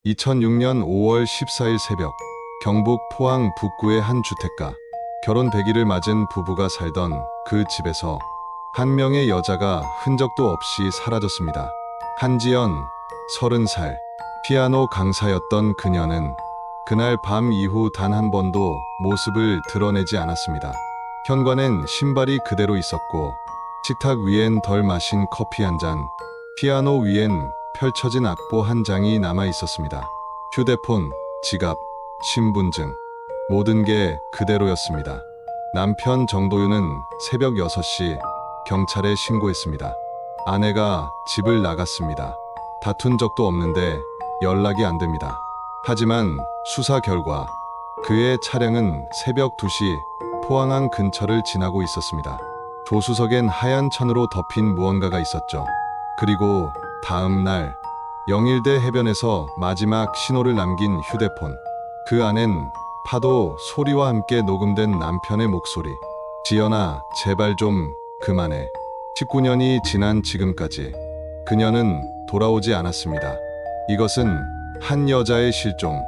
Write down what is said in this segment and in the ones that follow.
2006년 5월 14일 새벽, 경북 포항 북구의 한 주택가, 결혼 100일을 맞은 부부가 살던 그 집에서 한 명의 여자가 흔적도 없이 사라졌습니다. 한지연, 30살, 피아노 강사였던 그녀는 그날 밤 이후 단 한 번도 모습을 드러내지 않았습니다. 현관엔 신발이 그대로 있었고, 식탁 위엔 덜 마신 커피 한 잔, 피아노 위엔 펼쳐진 악보 한 장이 남아 있었습니다. 휴대폰, 지갑, 신분증, 모든 게 그대로였습니다. 남편 정도윤은 새벽 6시 경찰에 신고했습니다. 아내가 집을 나갔습니다. 다툰 적도 없는데 연락이 안 됩니다. 하지만 수사 결과 그의 차량은 새벽 2시 포항항 근처를 지나고 있었습니다. 조수석엔 하얀 천으로 덮인 무언가가 있었죠. 그리고 다음 날 영일대 해변에서 마지막 신호를 남긴 휴대폰. 그 안엔 파도 소리와 함께 녹음된 남편의 목소리. 지연아, 제발 좀 그만해. 19년이 지난 지금까지 그녀는 돌아오지 않았습니다. 이것은 한 여자의 실종,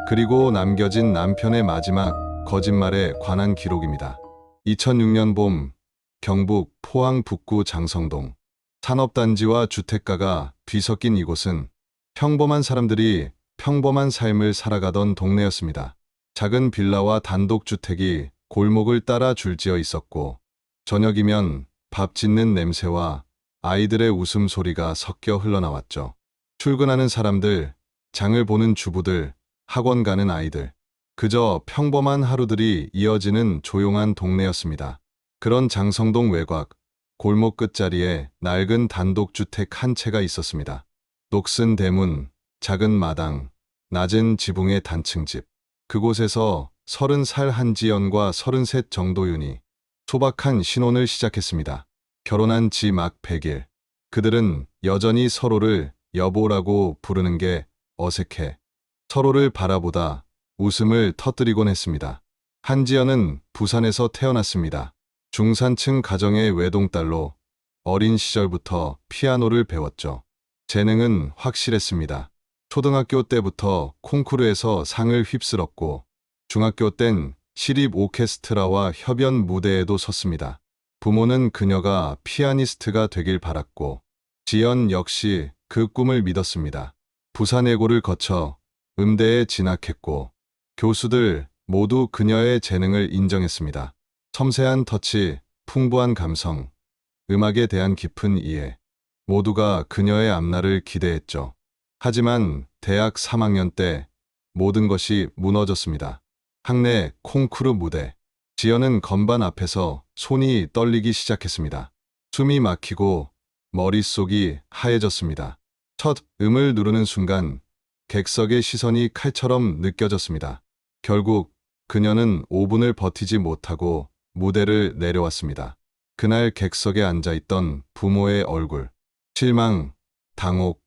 그리고 남겨진 남편의 마지막 거짓말에 관한 기록입니다. 2006년 봄, 경북 포항 북구 장성동. 산업단지와 주택가가 뒤섞인 이곳은 평범한 사람들이 평범한 삶을 살아가던 동네였습니다. 작은 빌라와 단독주택이 골목을 따라 줄지어 있었고, 저녁이면 밥 짓는 냄새와 아이들의 웃음소리가 섞여 흘러나왔죠. 출근하는 사람들, 장을 보는 주부들, 학원 가는 아이들. 그저 평범한 하루들이 이어지는 조용한 동네였습니다. 그런 장성동 외곽, 골목 끝자리에 낡은 단독주택 한 채가 있었습니다. 녹슨 대문, 작은 마당, 낮은 지붕의 단층집. 그곳에서 30살 한지연과 33 정도윤이 소박한 신혼을 시작했습니다. 결혼한 지 막 100일. 그들은 여전히 서로를 여보라고 부르는 게 어색해 서로를 바라보다 웃음을 터뜨리곤 했습니다. 한지연은 부산에서 태어났습니다. 중산층 가정의 외동딸로 어린 시절부터 피아노를 배웠죠. 재능은 확실했습니다. 초등학교 때부터 콩쿠르에서 상을 휩쓸었고, 중학교 땐 시립 오케스트라와 협연 무대에도 섰습니다. 부모는 그녀가 피아니스트가 되길 바랐고, 지연 역시 그 꿈을 믿었습니다. 부산예고를 거쳐 음대에 진학했고, 교수들 모두 그녀의 재능을 인정했습니다. 섬세한 터치, 풍부한 감성, 음악에 대한 깊은 이해, 모두가 그녀의 앞날을 기대했죠. 하지만 대학 3학년 때 모든 것이 무너졌습니다. 학내 콩쿠르 무대. 지연은 건반 앞에서 손이 떨리기 시작했습니다. 숨이 막히고 머릿속이 하얘졌습니다. 첫 음을 누르는 순간 객석의 시선이 칼처럼 느껴졌습니다. 결국 그녀는 5분을 버티지 못하고 무대를 내려왔습니다. 그날 객석에 앉아있던 부모의 얼굴. 실망, 당혹,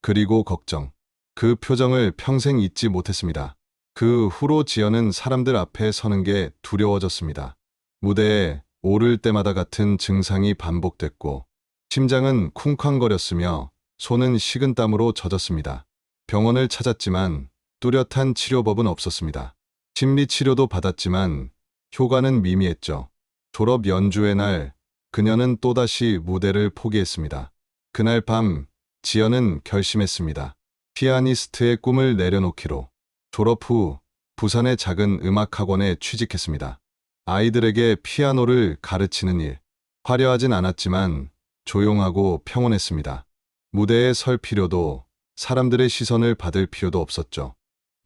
그리고 걱정. 그 표정을 평생 잊지 못했습니다. 그 후로 지연은 사람들 앞에 서는 게 두려워졌습니다. 무대에 오를 때마다 같은 증상이 반복됐고, 심장은 쿵쾅거렸으며 손은 식은땀으로 젖었습니다. 병원을 찾았지만 뚜렷한 치료법은 없었습니다. 심리치료도 받았지만 효과는 미미했죠. 졸업 연주회 날 그녀는 또다시 무대를 포기했습니다. 그날 밤 지연은 결심했습니다. 피아니스트의 꿈을 내려놓기로. 졸업 후 부산의 작은 음악학원에 취직했습니다. 아이들에게 피아노를 가르치는 일. 화려하진 않았지만 조용하고 평온했습니다. 무대에 설 필요도, 사람들의 시선을 받을 필요도 없었죠.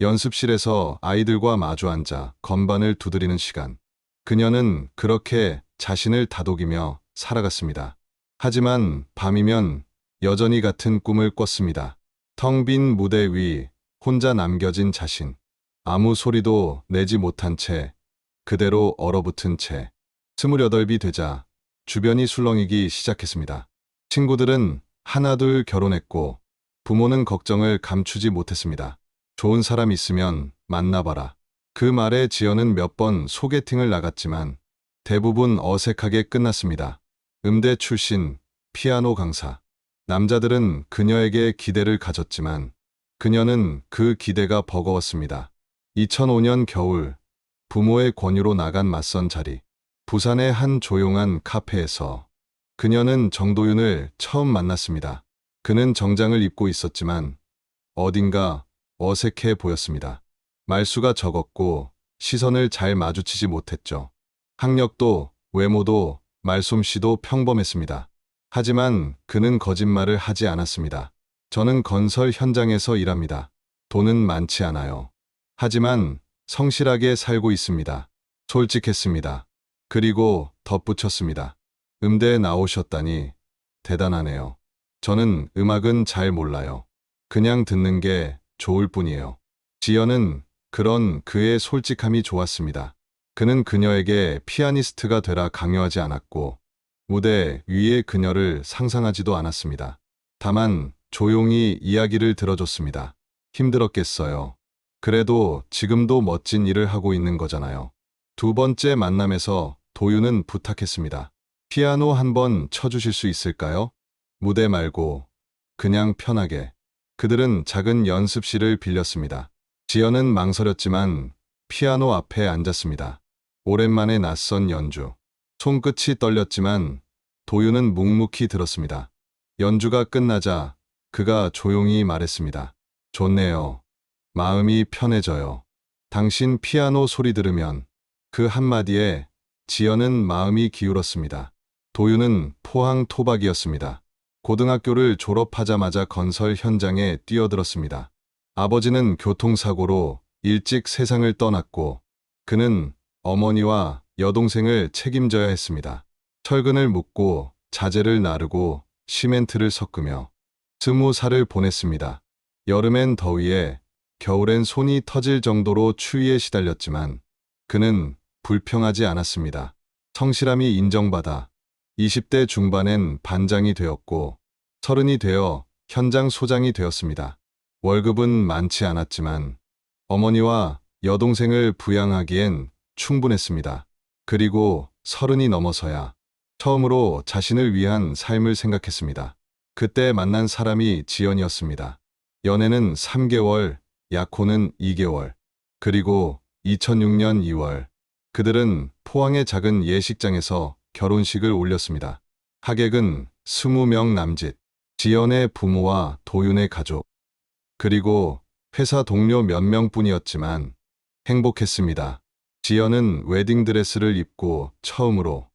연습실에서 아이들과 마주 앉아 건반을 두드리는 시간. 그녀는 그렇게 자신을 다독이며 살아갔습니다. 하지만 밤이면 여전히 같은 꿈을 꿨습니다. 텅 빈 무대 위 혼자 남겨진 자신. 아무 소리도 내지 못한 채, 그대로 얼어붙은 채. 28이 되자 주변이 술렁이기 시작했습니다. 친구들은 하나둘 결혼했고, 부모는 걱정을 감추지 못했습니다. 좋은 사람 있으면 만나봐라. 그 말에 지연은 몇 번 소개팅을 나갔지만 대부분 어색하게 끝났습니다. 음대 출신, 피아노 강사. 남자들은 그녀에게 기대를 가졌지만 그녀는 그 기대가 버거웠습니다. 2005년 겨울, 부모의 권유로 나간 맞선 자리. 부산의 한 조용한 카페에서 그녀는 정도윤을 처음 만났습니다. 그는 정장을 입고 있었지만 어딘가 어색해 보였습니다. 말수가 적었고 시선을 잘 마주치지 못했죠. 학력도 외모도 말솜씨도 평범했습니다. 하지만 그는 거짓말을 하지 않았습니다. 저는 건설 현장에서 일합니다. 돈은 많지 않아요. 하지만 성실하게 살고 있습니다. 솔직했습니다. 그리고 덧붙였습니다. 음대에 나오셨다니 대단하네요. 저는 음악은 잘 몰라요. 그냥 듣는 게 좋을 뿐이에요. 지연은 그런 그의 솔직함이 좋았습니다. 그는 그녀에게 피아니스트가 되라 강요하지 않았고 무대 위에 그녀를 상상하지도 않았습니다. 다만 조용히 이야기를 들어줬습니다. 힘들었겠어요. 그래도 지금도 멋진 일을 하고 있는 거잖아요. 두 번째 만남에서 도윤은 부탁했습니다. 피아노 한번 쳐주실 수 있을까요? 무대 말고 그냥 편하게. 그들은 작은 연습실을 빌렸습니다. 지연은 망설였지만 피아노 앞에 앉았습니다. 오랜만에 낯선 연주. 손끝이 떨렸지만 도윤은 묵묵히 들었습니다. 연주가 끝나자 그가 조용히 말했습니다. 좋네요. 마음이 편해져요. 당신 피아노 소리 들으면. 그 한마디에 지연은 마음이 기울었습니다. 도윤은 포항 토박이었습니다. 고등학교를 졸업하자마자 건설 현장에 뛰어들었습니다. 아버지는 교통사고로 일찍 세상을 떠났고 그는 어머니와 여동생을 책임져야 했습니다. 철근을 묶고 자재를 나르고 시멘트를 섞으며 20살을 보냈습니다. 여름엔 더위에 겨울엔 손이 터질 정도로 추위에 시달렸지만 그는 불평하지 않았습니다. 성실함이 인정받아 20대 중반엔 반장이 되었고 30이 되어 현장 소장이 되었습니다. 월급은 많지 않았지만 어머니와 여동생을 부양하기엔 충분했습니다. 그리고 30이 넘어서야 처음으로 자신을 위한 삶을 생각했습니다. 그때 만난 사람이 지연이었습니다. 연애는 3개월, 약혼은 2개월, 그리고 2006년 2월 그들은 포항의 작은 예식장에서 결혼식을 올렸습니다. 하객은 20명 남짓, 지연의 부모와 도윤의 가족, 그리고 회사 동료 몇 명뿐이었지만 행복했습니다. 지연은 웨딩드레스를 입고 처음으로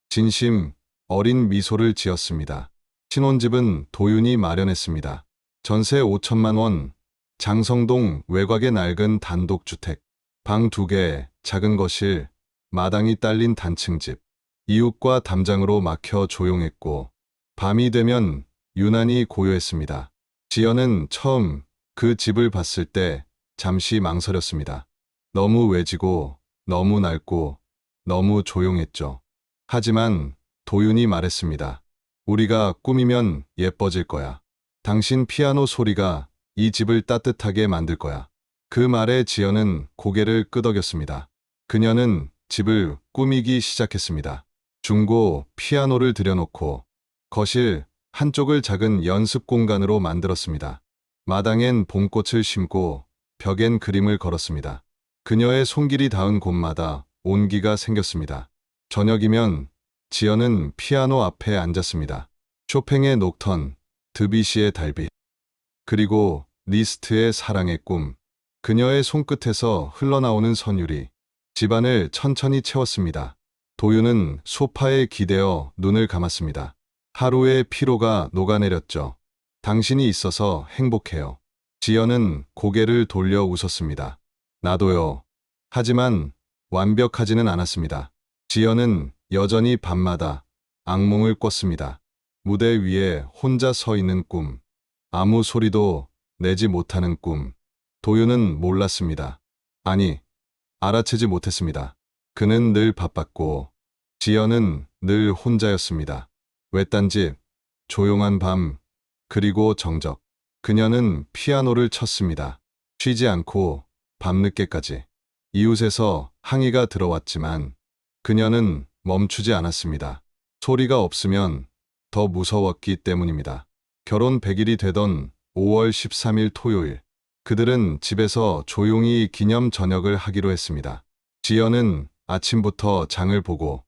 진심 어린 미소를 지었습니다. 신혼집은 도윤이 마련했습니다. 전세 5천만 원, 장성동 외곽의 낡은 단독주택, 방 2개, 작은 거실, 마당이 딸린 단층집. 이웃과 담장으로 막혀 조용했고 밤이 되면 유난히 고요했습니다. 지연은 처음 그 집을 봤을 때 잠시 망설였습니다. 너무 외지고 너무 낡고 너무 조용했죠. 하지만 도윤이 말했습니다. 우리가 꾸미면 예뻐질 거야. 당신 피아노 소리가 이 집을 따뜻하게 만들 거야. 그 말에 지연은 고개를 끄덕였습니다. 그녀는 집을 꾸미기 시작했습니다. 중고 피아노를 들여놓고 거실 한쪽을 작은 연습 공간으로 만들었습니다. 마당엔 봄꽃을 심고 벽엔 그림을 걸었습니다. 그녀의 손길이 닿은 곳마다 온기가 생겼습니다. 저녁이면 지연은 피아노 앞에 앉았습니다. 쇼팽의 녹턴, 드뷔시의 달빛, 그리고 리스트의 사랑의 꿈. 그녀의 손끝에서 흘러나오는 선율이 집안을 천천히 채웠습니다. 도윤은 소파에 기대어 눈을 감았습니다. 하루의 피로가 녹아내렸죠. 당신이 있어서 행복해요. 지연은 고개를 돌려 웃었습니다. 나도요. 하지만 완벽하지는 않았습니다. 지연은 여전히 밤마다 악몽을 꿨습니다. 무대 위에 혼자 서 있는 꿈, 아무 소리도 내지 못하는 꿈. 도윤은 몰랐습니다. 아니, 알아채지 못했습니다. 그는 늘 바빴고 지연은 늘 혼자였습니다. 외딴 집, 조용한 밤, 그리고 정적. 그녀는 피아노를 쳤습니다. 쉬지 않고 밤늦게까지. 이웃에서 항의가 들어왔지만 그녀는 멈추지 않았습니다. 소리가 없으면 더 무서웠기 때문입니다. 결혼 100일이 되던 5월 13일 토요일, 그들은 집에서 조용히 기념 저녁을 하기로 했습니다. 지연은 아침부터 장을 보고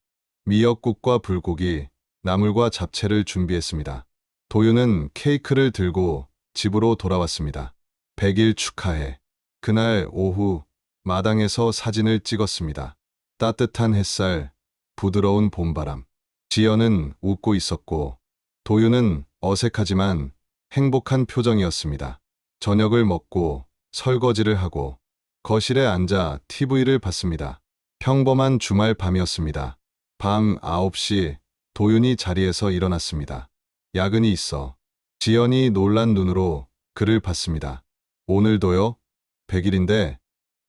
미역국과 불고기, 나물과 잡채를 준비했습니다. 도윤은 케이크를 들고 집으로 돌아왔습니다. 100일 축하해. 그날 오후 마당에서 사진을 찍었습니다. 따뜻한 햇살, 부드러운 봄바람. 지연은 웃고 있었고 도윤은 어색하지만 행복한 표정이었습니다. 저녁을 먹고 설거지를 하고 거실에 앉아 TV를 봤습니다. 평범한 주말 밤이었습니다. 밤 9시 도윤이 자리에서 일어났습니다. 야근이 있어. 지연이 놀란 눈으로 그를 봤습니다. 오늘도요? 100일인데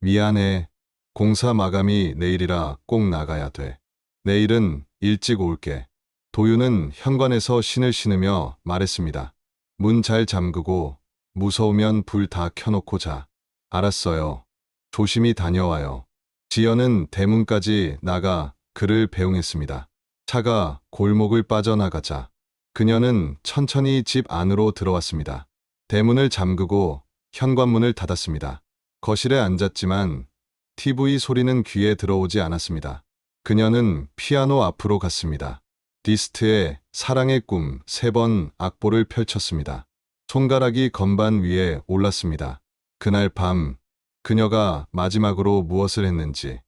미안해. 공사 마감이 내일이라 꼭 나가야 돼. 내일은 일찍 올게. 도윤은 현관에서 신을 신으며 말했습니다. 문 잘 잠그고 무서우면 불 다 켜놓고 자. 알았어요. 조심히 다녀와요. 지연은 대문까지 나가 그를 배웅했습니다. 차가 골목을 빠져나가자 그녀는 천천히 집 안으로 들어왔습니다. 대문을 잠그고 현관문을 닫았습니다. 거실에 앉았지만 TV 소리는 귀에 들어오지 않았습니다. 그녀는 피아노 앞으로 갔습니다. 리스트에 사랑의 꿈 3번 악보를 펼쳤습니다. 손가락이 건반 위에 올랐습니다. 그날 밤 그녀가 마지막으로 무엇을 했는지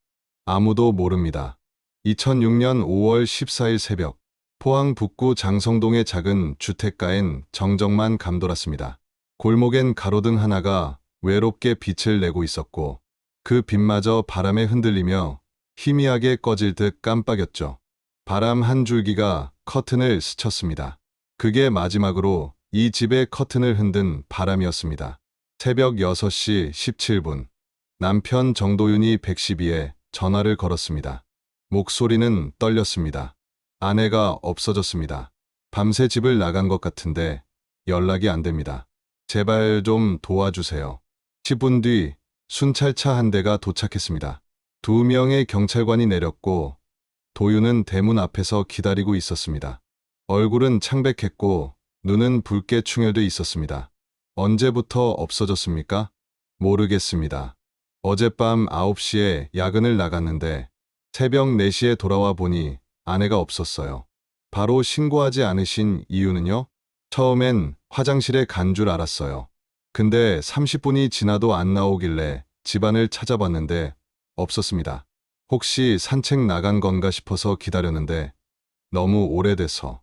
아무도 모릅니다. 2006년 5월 14일 새벽 포항 북구 장성동의 작은 주택가엔 정적만 감돌았습니다. 골목엔 가로등 하나가 외롭게 빛을 내고 있었고 그 빛마저 바람에 흔들리며 희미하게 꺼질 듯 깜빡였죠. 바람 한 줄기가 커튼을 스쳤습니다. 그게 마지막으로 이 집의 커튼을 흔든 바람이었습니다. 새벽 6시 17분 남편 정도윤이 112에 전화를 걸었습니다. 목소리는 떨렸습니다. 아내가 없어졌습니다. 밤새 집을 나간 것 같은데 연락이 안 됩니다. 제발 좀 도와주세요. 10분 뒤 순찰차 한 대가 도착했습니다. 2명의 경찰관이 내렸고 도윤은 대문 앞에서 기다리고 있었습니다. 얼굴은 창백했고 눈은 붉게 충혈돼 있었습니다. 언제부터 없어졌습니까? 모르겠습니다. 어젯밤 9시에 야근을 나갔는데 새벽 4시에 돌아와 보니 아내가 없었어요. 바로 신고하지 않으신 이유는요? 처음엔 화장실에 간 줄 알았어요. 근데 30분이 지나도 안 나오길래 집안을 찾아봤는데 없었습니다. 혹시 산책 나간 건가 싶어서 기다렸는데 너무 오래돼서.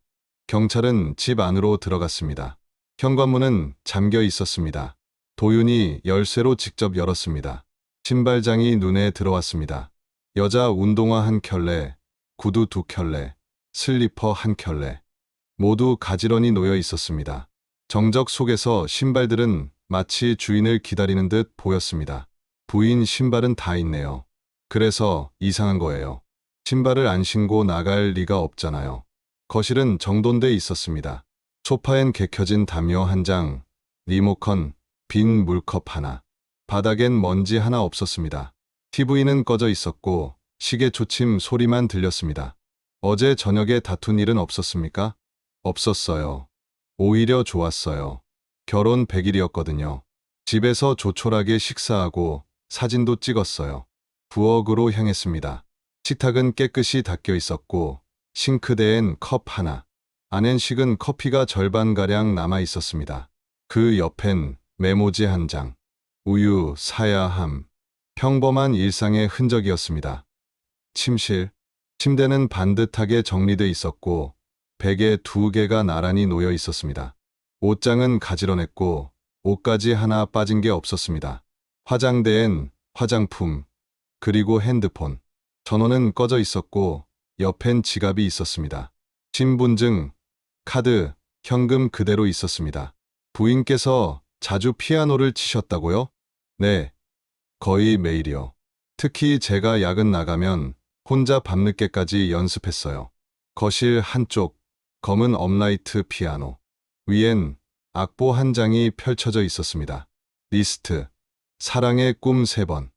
경찰은 집 안으로 들어갔습니다. 현관문은 잠겨 있었습니다. 도윤이 열쇠로 직접 열었습니다. 신발장이 눈에 들어왔습니다. 여자 운동화 한 켤레, 구두 2켤레, 슬리퍼 한 켤레. 모두 가지런히 놓여 있었습니다. 정적 속에서 신발들은 마치 주인을 기다리는 듯 보였습니다. 부인 신발은 다 있네요. 그래서 이상한 거예요. 신발을 안 신고 나갈 리가 없잖아요. 거실은 정돈돼 있었습니다. 소파엔 개켜진 담요 한 장, 리모컨, 빈 물컵 하나. 바닥엔 먼지 하나 없었습니다. TV는 꺼져 있었고 시계 초침 소리만 들렸습니다. 어제 저녁에 다툰 일은 없었습니까? 없었어요. 오히려 좋았어요. 결혼 100일이었거든요. 집에서 조촐하게 식사하고 사진도 찍었어요. 부엌으로 향했습니다. 식탁은 깨끗이 닦여 있었고 싱크대엔 컵 하나, 안엔 식은 커피가 절반가량 남아 있었습니다. 그 옆엔 메모지 한 장, 우유 사야 함. 평범한 일상의 흔적이었습니다. 침실, 침대는 반듯하게 정리돼 있었고 베개 2개가 나란히 놓여 있었습니다. 옷장은 가지런했고 옷가지 하나 빠진 게 없었습니다. 화장대엔 화장품, 그리고 핸드폰. 전원은 꺼져 있었고 옆엔 지갑이 있었습니다. 신분증, 카드, 현금 그대로 있었습니다. 부인께서 자주 피아노를 치셨다고요? 네, 거의 매일이요. 특히 제가 야근 나가면 혼자 밤늦게까지 연습했어요. 거실 한쪽, 검은 업라이트 피아노. 위엔 악보 한 장이 펼쳐져 있었습니다. 리스트, 사랑의 꿈 3번.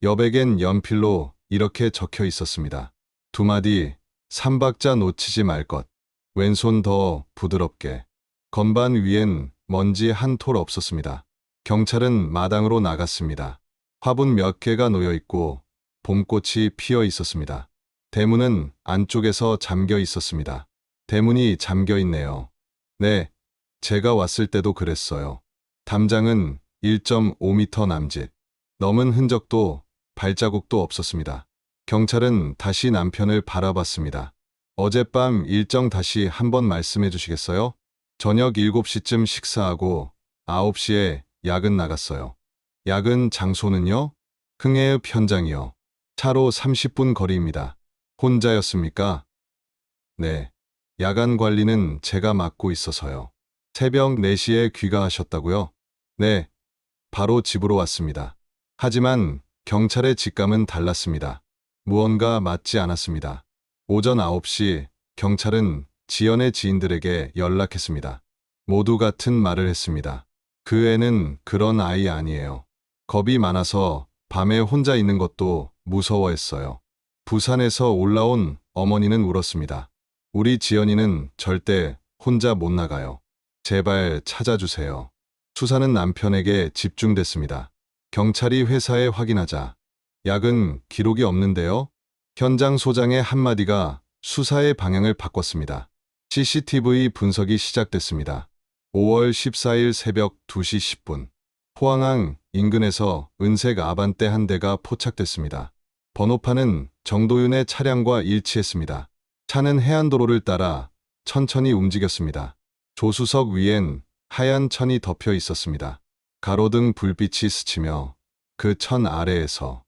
여백엔 연필로 이렇게 적혀 있었습니다. 2마디, 3박자 놓치지 말 것. 왼손 더 부드럽게. 건반 위엔 먼지 한 톨 없었습니다. 경찰은 마당으로 나갔습니다. 화분 몇 개가 놓여 있고 봄꽃이 피어 있었습니다. 대문은 안쪽에서 잠겨 있었습니다. 대문이 잠겨 있네요. 네, 제가 왔을 때도 그랬어요. 담장은 1.5m 남짓. 넘은 흔적도 발자국도 없었습니다. 경찰은 다시 남편을 바라봤습니다. 어젯밤 일정 다시 한번 말씀해 주시겠어요? 저녁 7시쯤 식사하고 9시에 야근 나갔어요. 야근 장소는요? 흥해읍 현장이요. 차로 30분 거리입니다. 혼자였습니까? 네. 야간 관리는 제가 맡고 있어서요. 새벽 4시에 귀가하셨다고요? 네. 바로 집으로 왔습니다. 하지만 경찰의 직감은 달랐습니다. 무언가 맞지 않았습니다. 오전 9시 경찰은 지연의 지인들에게 연락했습니다. 모두 같은 말을 했습니다. 그 애는 그런 아이 아니에요. 겁이 많아서 밤에 혼자 있는 것도 무서워했어요. 부산에서 올라온 어머니는 울었습니다. 우리 지연이는 절대 혼자 못 나가요. 제발 찾아주세요. 수사는 남편에게 집중됐습니다. 경찰이 회사에 확인하자 야근 기록이 없는데요? 현장 소장의 한마디가 수사의 방향을 바꿨습니다. CCTV 분석이 시작됐습니다. 5월 14일 새벽 2시 10분. 포항항 인근에서 은색 아반떼 한 대가 포착됐습니다. 번호판은 정도윤의 차량과 일치했습니다. 차는 해안도로를 따라 천천히 움직였습니다. 조수석 위엔 하얀 천이 덮여 있었습니다. 가로등 불빛이 스치며 그 천 아래에서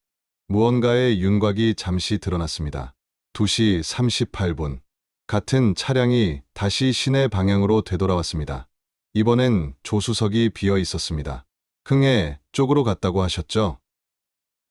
무언가의 윤곽이 잠시 드러났습니다. 2시 38분. 같은 차량이 다시 시내 방향으로 되돌아왔습니다. 이번엔 조수석이 비어 있었습니다. 흥해 쪽으로 갔다고 하셨죠?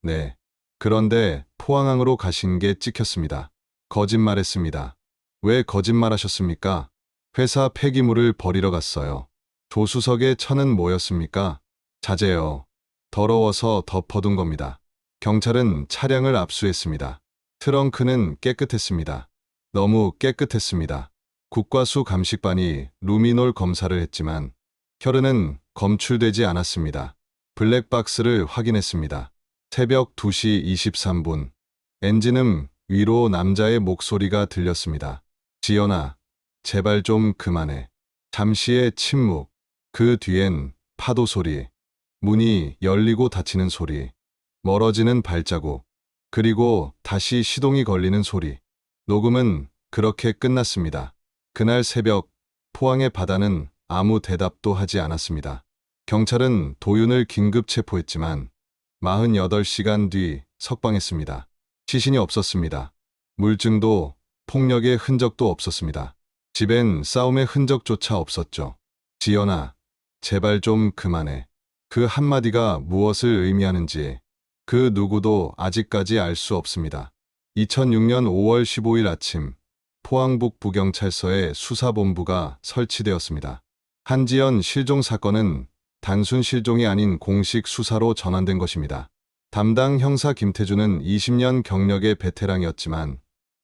네. 그런데 포항항으로 가신 게 찍혔습니다. 거짓말했습니다. 왜 거짓말하셨습니까? 회사 폐기물을 버리러 갔어요. 조수석의 천은 뭐였습니까? 자재요. 더러워서 덮어둔 겁니다. 경찰은 차량을 압수했습니다. 트렁크는 깨끗했습니다. 너무 깨끗했습니다. 국과수 감식반이 루미놀 검사를 했지만 혈흔은 검출되지 않았습니다. 블랙박스를 확인했습니다. 새벽 2시 23분. 엔진음 위로 남자의 목소리가 들렸습니다. 지연아, 제발 좀 그만해. 잠시의 침묵. 그 뒤엔 파도 소리, 문이 열리고 닫히는 소리, 멀어지는 발자국, 그리고 다시 시동이 걸리는 소리. 녹음은 그렇게 끝났습니다. 그날 새벽 포항의 바다는 아무 대답도 하지 않았습니다. 경찰은 도윤을 긴급 체포했지만 48시간 뒤 석방했습니다. 시신이 없었습니다. 물증도 폭력의 흔적도 없었습니다. 집엔 싸움의 흔적조차 없었죠. 지연아, 제발 좀 그만해. 그 한마디가 무엇을 의미하는지 그 누구도 아직까지 알 수 없습니다. 2006년 5월 15일 아침 포항북 부경찰서에 수사본부가 설치되었습니다. 한지연 실종 사건은 단순 실종이 아닌 공식 수사로 전환된 것입니다. 담당 형사 김태주는 20년 경력의 베테랑이었지만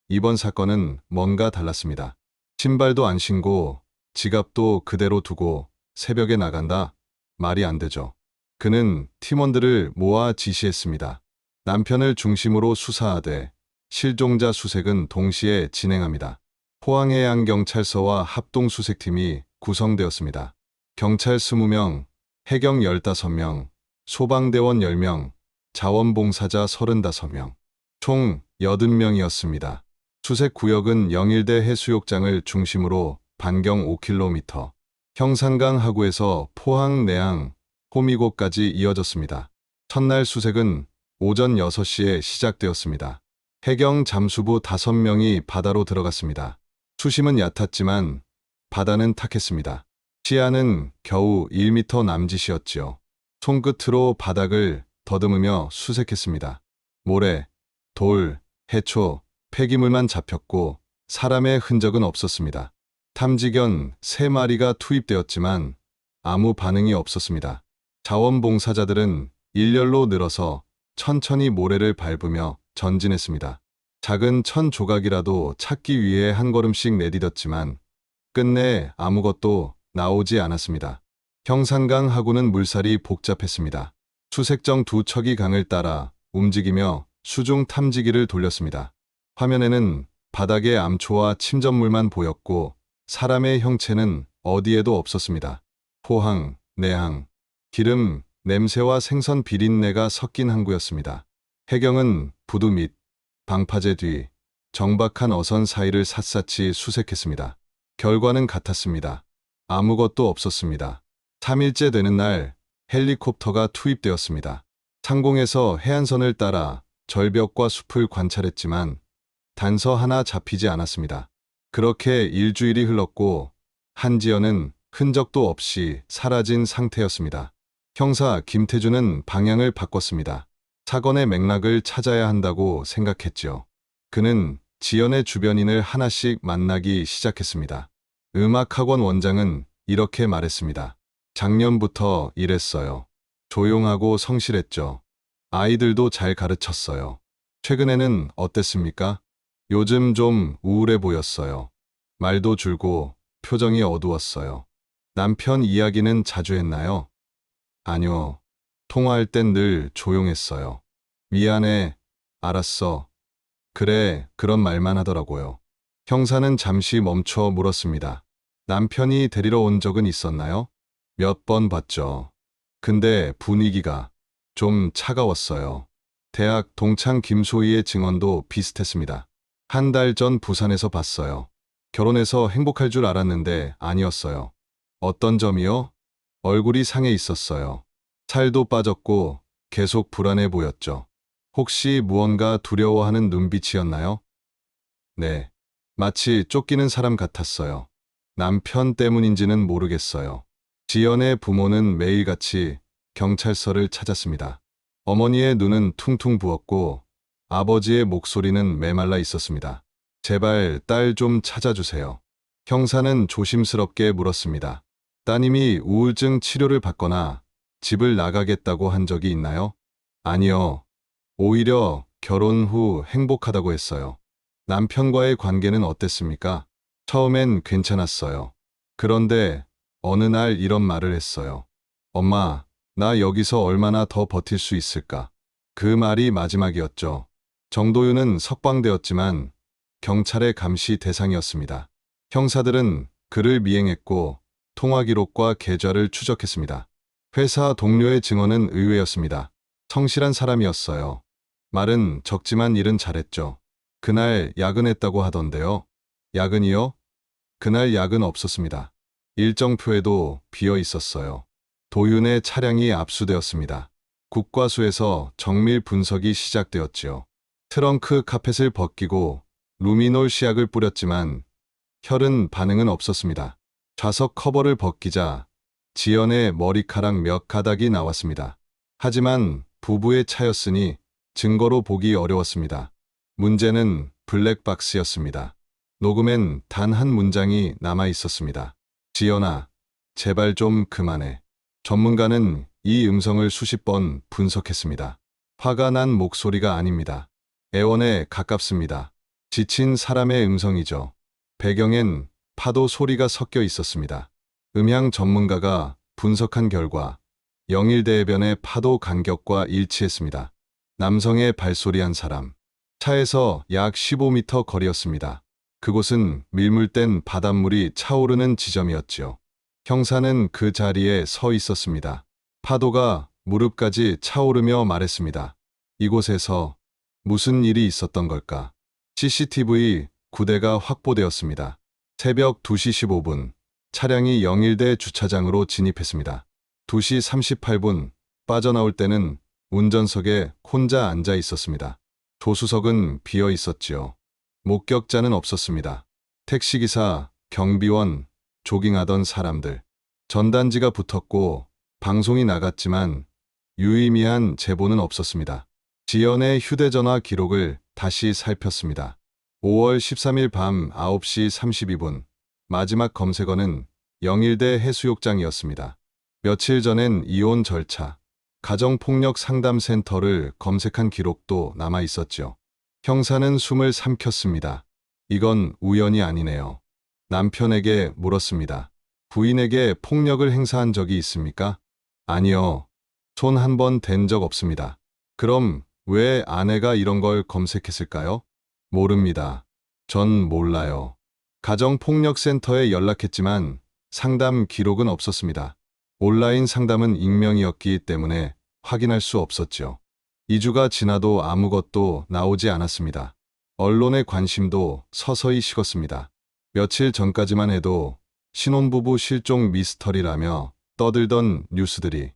이번 사건은 뭔가 달랐습니다. 신발도 안 신고 지갑도 그대로 두고 새벽에 나간다? 말이 안 되죠. 그는 팀원들을 모아 지시했습니다. 남편을 중심으로 수사하되 실종자 수색은 동시에 진행합니다. 포항해양경찰서와 합동수색팀이 구성되었습니다. 경찰 20명, 해경 15명, 소방대원 10명, 자원봉사자 35명, 총 80명이었습니다. 수색구역은 영일대 해수욕장을 중심으로 반경 5km, 형산강 하구에서 포항 내항, 호미곶까지 이어졌습니다. 첫날 수색은 오전 6시에 시작되었습니다. 해경 잠수부 5명이 바다로 들어갔습니다. 수심은 얕았지만 바다는 탁했습니다. 시야는 겨우 1m 남짓이었지요. 손끝으로 바닥을 더듬으며 수색했습니다. 모래, 돌, 해초, 폐기물만 잡혔고 사람의 흔적은 없었습니다. 탐지견 3마리가 투입되었지만 아무 반응이 없었습니다. 자원봉사자들은 일렬로 늘어서 천천히 모래를 밟으며 전진했습니다. 작은 천 조각이라도 찾기 위해 한 걸음씩 내디뎠지만 끝내 아무것도 나오지 않았습니다. 형산강하고는 물살이 복잡했습니다. 수색정 두 척이 강을 따라 움직이며 수중 탐지기를 돌렸습니다. 화면에는 바닥에 암초와 침전물만 보였고 사람의 형체는 어디에도 없었습니다. 포항, 내항, 기름, 냄새와 생선 비린내가 섞인 항구였습니다. 해경은 부두 밑, 방파제 뒤, 정박한 어선 사이를 샅샅이 수색했습니다. 결과는 같았습니다. 아무것도 없었습니다. 3일째 되는 날 헬리콥터가 투입되었습니다. 상공에서 해안선을 따라 절벽과 숲을 관찰했지만 단서 하나 잡히지 않았습니다. 그렇게 일주일이 흘렀고 한지연은 흔적도 없이 사라진 상태였습니다. 형사 김태준은 방향을 바꿨습니다. 사건의 맥락을 찾아야 한다고 생각했죠. 그는 지연의 주변인을 하나씩 만나기 시작했습니다. 음악학원 원장은 이렇게 말했습니다. 작년부터 이랬어요. 조용하고 성실했죠. 아이들도 잘 가르쳤어요. 최근에는 어땠습니까? 요즘 좀 우울해 보였어요. 말도 줄고 표정이 어두웠어요. 남편 이야기는 자주 했나요? 아니요. 통화할 땐 늘 조용했어요. 미안해. 알았어. 그래, 그런 말만 하더라고요. 형사는 잠시 멈춰 물었습니다. 남편이 데리러 온 적은 있었나요? 몇 번 봤죠. 근데 분위기가 좀 차가웠어요. 대학 동창 김소희의 증언도 비슷했습니다. 한 달 전 부산에서 봤어요. 결혼해서 행복할 줄 알았는데 아니었어요. 어떤 점이요? 얼굴이 상해 있었어요. 살도 빠졌고 계속 불안해 보였죠. 혹시 무언가 두려워하는 눈빛이었나요? 네. 마치 쫓기는 사람 같았어요. 남편 때문인지는 모르겠어요. 지연의 부모는 매일같이 경찰서를 찾았습니다. 어머니의 눈은 퉁퉁 부었고 아버지의 목소리는 메말라 있었습니다. 제발 딸 좀 찾아주세요. 형사는 조심스럽게 물었습니다. 따님이 우울증 치료를 받거나 집을 나가겠다고 한 적이 있나요? 아니요. 오히려 결혼 후 행복하다고 했어요. 남편과의 관계는 어땠습니까? 처음엔 괜찮았어요. 그런데 어느 날 이런 말을 했어요. 엄마, 나 여기서 얼마나 더 버틸 수 있을까? 그 말이 마지막이었죠. 정도윤은 석방되었지만 경찰의 감시 대상이었습니다. 형사들은 그를 미행했고 통화 기록과 계좌를 추적했습니다. 회사 동료의 증언은 의외였습니다. 성실한 사람이었어요. 말은 적지만 일은 잘했죠. 그날 야근했다고 하던데요. 야근이요? 그날 야근 없었습니다. 일정표에도 비어 있었어요. 도윤의 차량이 압수되었습니다. 국과수에서 정밀 분석이 시작되었지요. 트렁크 카펫을 벗기고 루미놀 시약을 뿌렸지만 혈흔 반응은 없었습니다. 좌석 커버를 벗기자 지연의 머리카락 몇 가닥이 나왔습니다. 하지만 부부의 차였으니 증거로 보기 어려웠습니다. 문제는 블랙박스였습니다. 녹음엔 단 한 문장이 남아 있었습니다. 지연아, 제발 좀 그만해. 전문가는 이 음성을 수십 번 분석했습니다. 화가 난 목소리가 아닙니다. 애원에 가깝습니다. 지친 사람의 음성이죠. 배경엔 파도 소리가 섞여 있었습니다. 음향 전문가가 분석한 결과 영일대해변의 파도 간격과 일치했습니다. 남성의 발소리 한 사람. 차에서 약 15m 거리였습니다. 그곳은 밀물된 바닷물이 차오르는 지점이었지요. 형사는 그 자리에 서 있었습니다. 파도가 무릎까지 차오르며 말했습니다. 이곳에서 무슨 일이 있었던 걸까? CCTV 9대가 확보되었습니다. 새벽 2시 15분, 차량이 영일대 주차장으로 진입했습니다. 2시 38분, 빠져나올 때는 운전석에 혼자 앉아 있었습니다. 조수석은 비어 있었지요. 목격자는 없었습니다. 택시기사, 경비원, 조깅하던 사람들. 전단지가 붙었고 방송이 나갔지만 유의미한 제보는 없었습니다. 지연의 휴대전화 기록을 다시 살폈습니다. 5월 13일 밤 9시 32분, 마지막 검색어는 영일대 해수욕장이었습니다. 며칠 전엔 이혼 절차, 가정폭력 상담센터를 검색한 기록도 남아 있었죠. 형사는 숨을 삼켰습니다. 이건 우연이 아니네요. 남편에게 물었습니다. 부인에게 폭력을 행사한 적이 있습니까? 아니요. 손 한 번 댄 적 없습니다. 그럼 왜 아내가 이런 걸 검색했을까요? 모릅니다. 전 몰라요. 가정폭력센터에 연락했지만 상담 기록은 없었습니다. 온라인 상담은 익명이었기 때문에 확인할 수 없었죠. 2주가 지나도 아무것도 나오지 않았습니다. 언론의 관심도 서서히 식었습니다. 며칠 전까지만 해도 신혼부부 실종 미스터리라며 떠들던 뉴스들이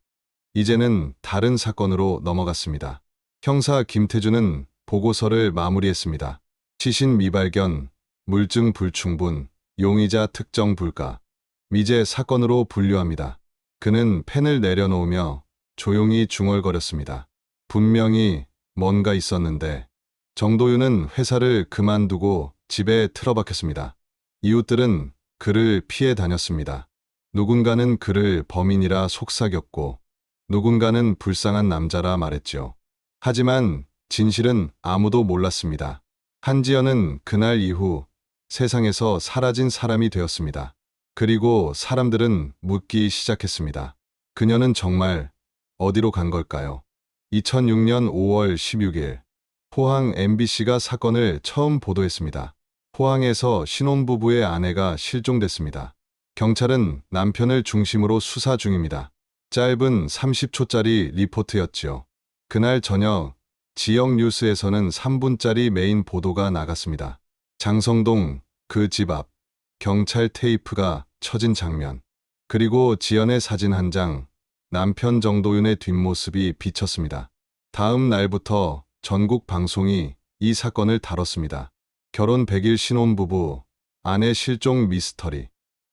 이제는 다른 사건으로 넘어갔습니다. 형사 김태준은 보고서를 마무리했습니다. 시신 미발견, 물증 불충분, 용의자 특정 불가, 미제 사건으로 분류합니다. 그는 펜을 내려놓으며 조용히 중얼거렸습니다. 분명히 뭔가 있었는데 정도윤은 회사를 그만두고 집에 틀어박혔습니다. 이웃들은 그를 피해 다녔습니다. 누군가는 그를 범인이라 속삭였고 누군가는 불쌍한 남자라 말했죠. 하지만 진실은 아무도 몰랐습니다. 한지연은 그날 이후 세상에서 사라진 사람이 되었습니다. 그리고 사람들은 묻기 시작했습니다. 그녀는 정말 어디로 간 걸까요? 2006년 5월 16일 포항 MBC가 사건을 처음 보도했습니다. 포항에서 신혼부부의 아내가 실종됐습니다. 경찰은 남편을 중심으로 수사 중입니다. 짧은 30초짜리 리포트였지요. 그날 저녁 지역 뉴스에서는 3분짜리 메인 보도가 나갔습니다. 장성동 그 집 앞 경찰 테이프가 쳐진 장면, 그리고 지연의 사진 한 장, 남편 정도윤의 뒷모습이 비쳤습니다. 다음 날부터 전국 방송이 이 사건을 다뤘습니다. 결혼 100일 신혼부부, 아내 실종 미스터리,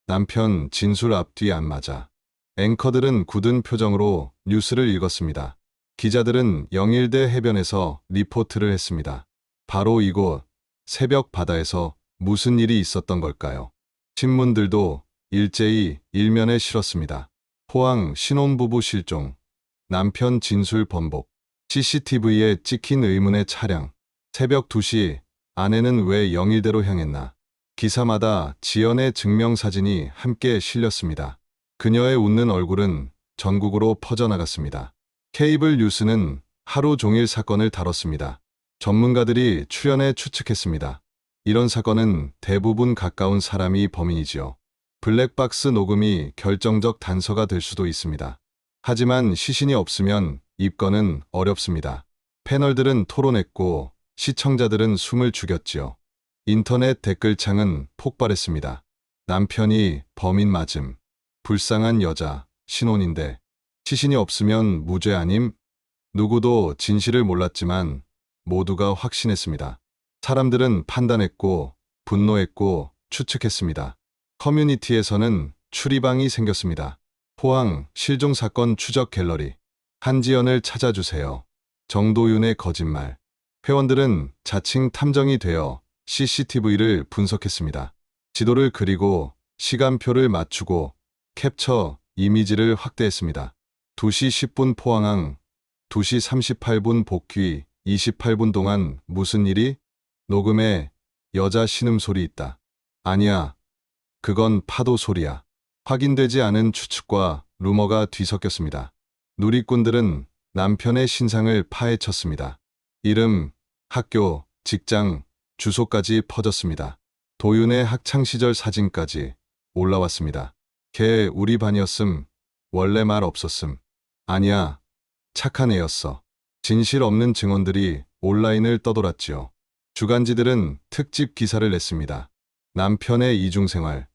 남편 진술 앞뒤 안 맞아. 앵커들은 굳은 표정으로 뉴스를 읽었습니다. 기자들은 영일대 해변에서 리포트를 했습니다. 바로 이곳 새벽 바다에서 무슨 일이 있었던 걸까요? 신문들도 일제히 일면에 실었습니다. 포항 신혼부부 실종, 남편 진술 번복, CCTV에 찍힌 의문의 차량, 새벽 2시 아내는 왜 영일대로 향했나. 기사마다 지연의 증명사진이 함께 실렸습니다. 그녀의 웃는 얼굴은 전국으로 퍼져나갔습니다. 케이블 뉴스는 하루 종일 사건을 다뤘습니다. 전문가들이 출연해 추측했습니다. 이런 사건은 대부분 가까운 사람이 범인이지요. 블랙박스 녹음이 결정적 단서가 될 수도 있습니다. 하지만 시신이 없으면 입건은 어렵습니다. 패널들은 토론했고 시청자들은 숨을 죽였지요. 인터넷 댓글창은 폭발했습니다. 남편이 범인 맞음. 불쌍한 여자, 신혼인데 시신이 없으면 무죄 아님? 누구도 진실을 몰랐지만 모두가 확신했습니다. 사람들은 판단했고 분노했고 추측했습니다. 커뮤니티에서는 추리방이 생겼습니다. 포항 실종 사건 추적 갤러리, 한지연을 찾아주세요. 정도윤의 거짓말. 회원들은 자칭 탐정이 되어 CCTV를 분석했습니다. 지도를 그리고 시간표를 맞추고 캡처 이미지를 확대했습니다. 2시 10분 포항항, 2시 38분 복귀, 28분 동안 무슨 일이? 녹음에 여자 신음소리 있다. 아니야. 그건 파도 소리야. 확인되지 않은 추측과 루머가 뒤섞였습니다. 누리꾼들은 남편의 신상을 파헤쳤습니다. 이름, 학교, 직장, 주소까지 퍼졌습니다. 도윤의 학창시절 사진까지 올라왔습니다. 걔 우리 반이었음. 원래 말 없었음. 아니야. 착한 애였어. 진실 없는 증언들이 온라인을 떠돌았지요. 주간지들은 특집 기사를 냈습니다. 남편의 이중생활,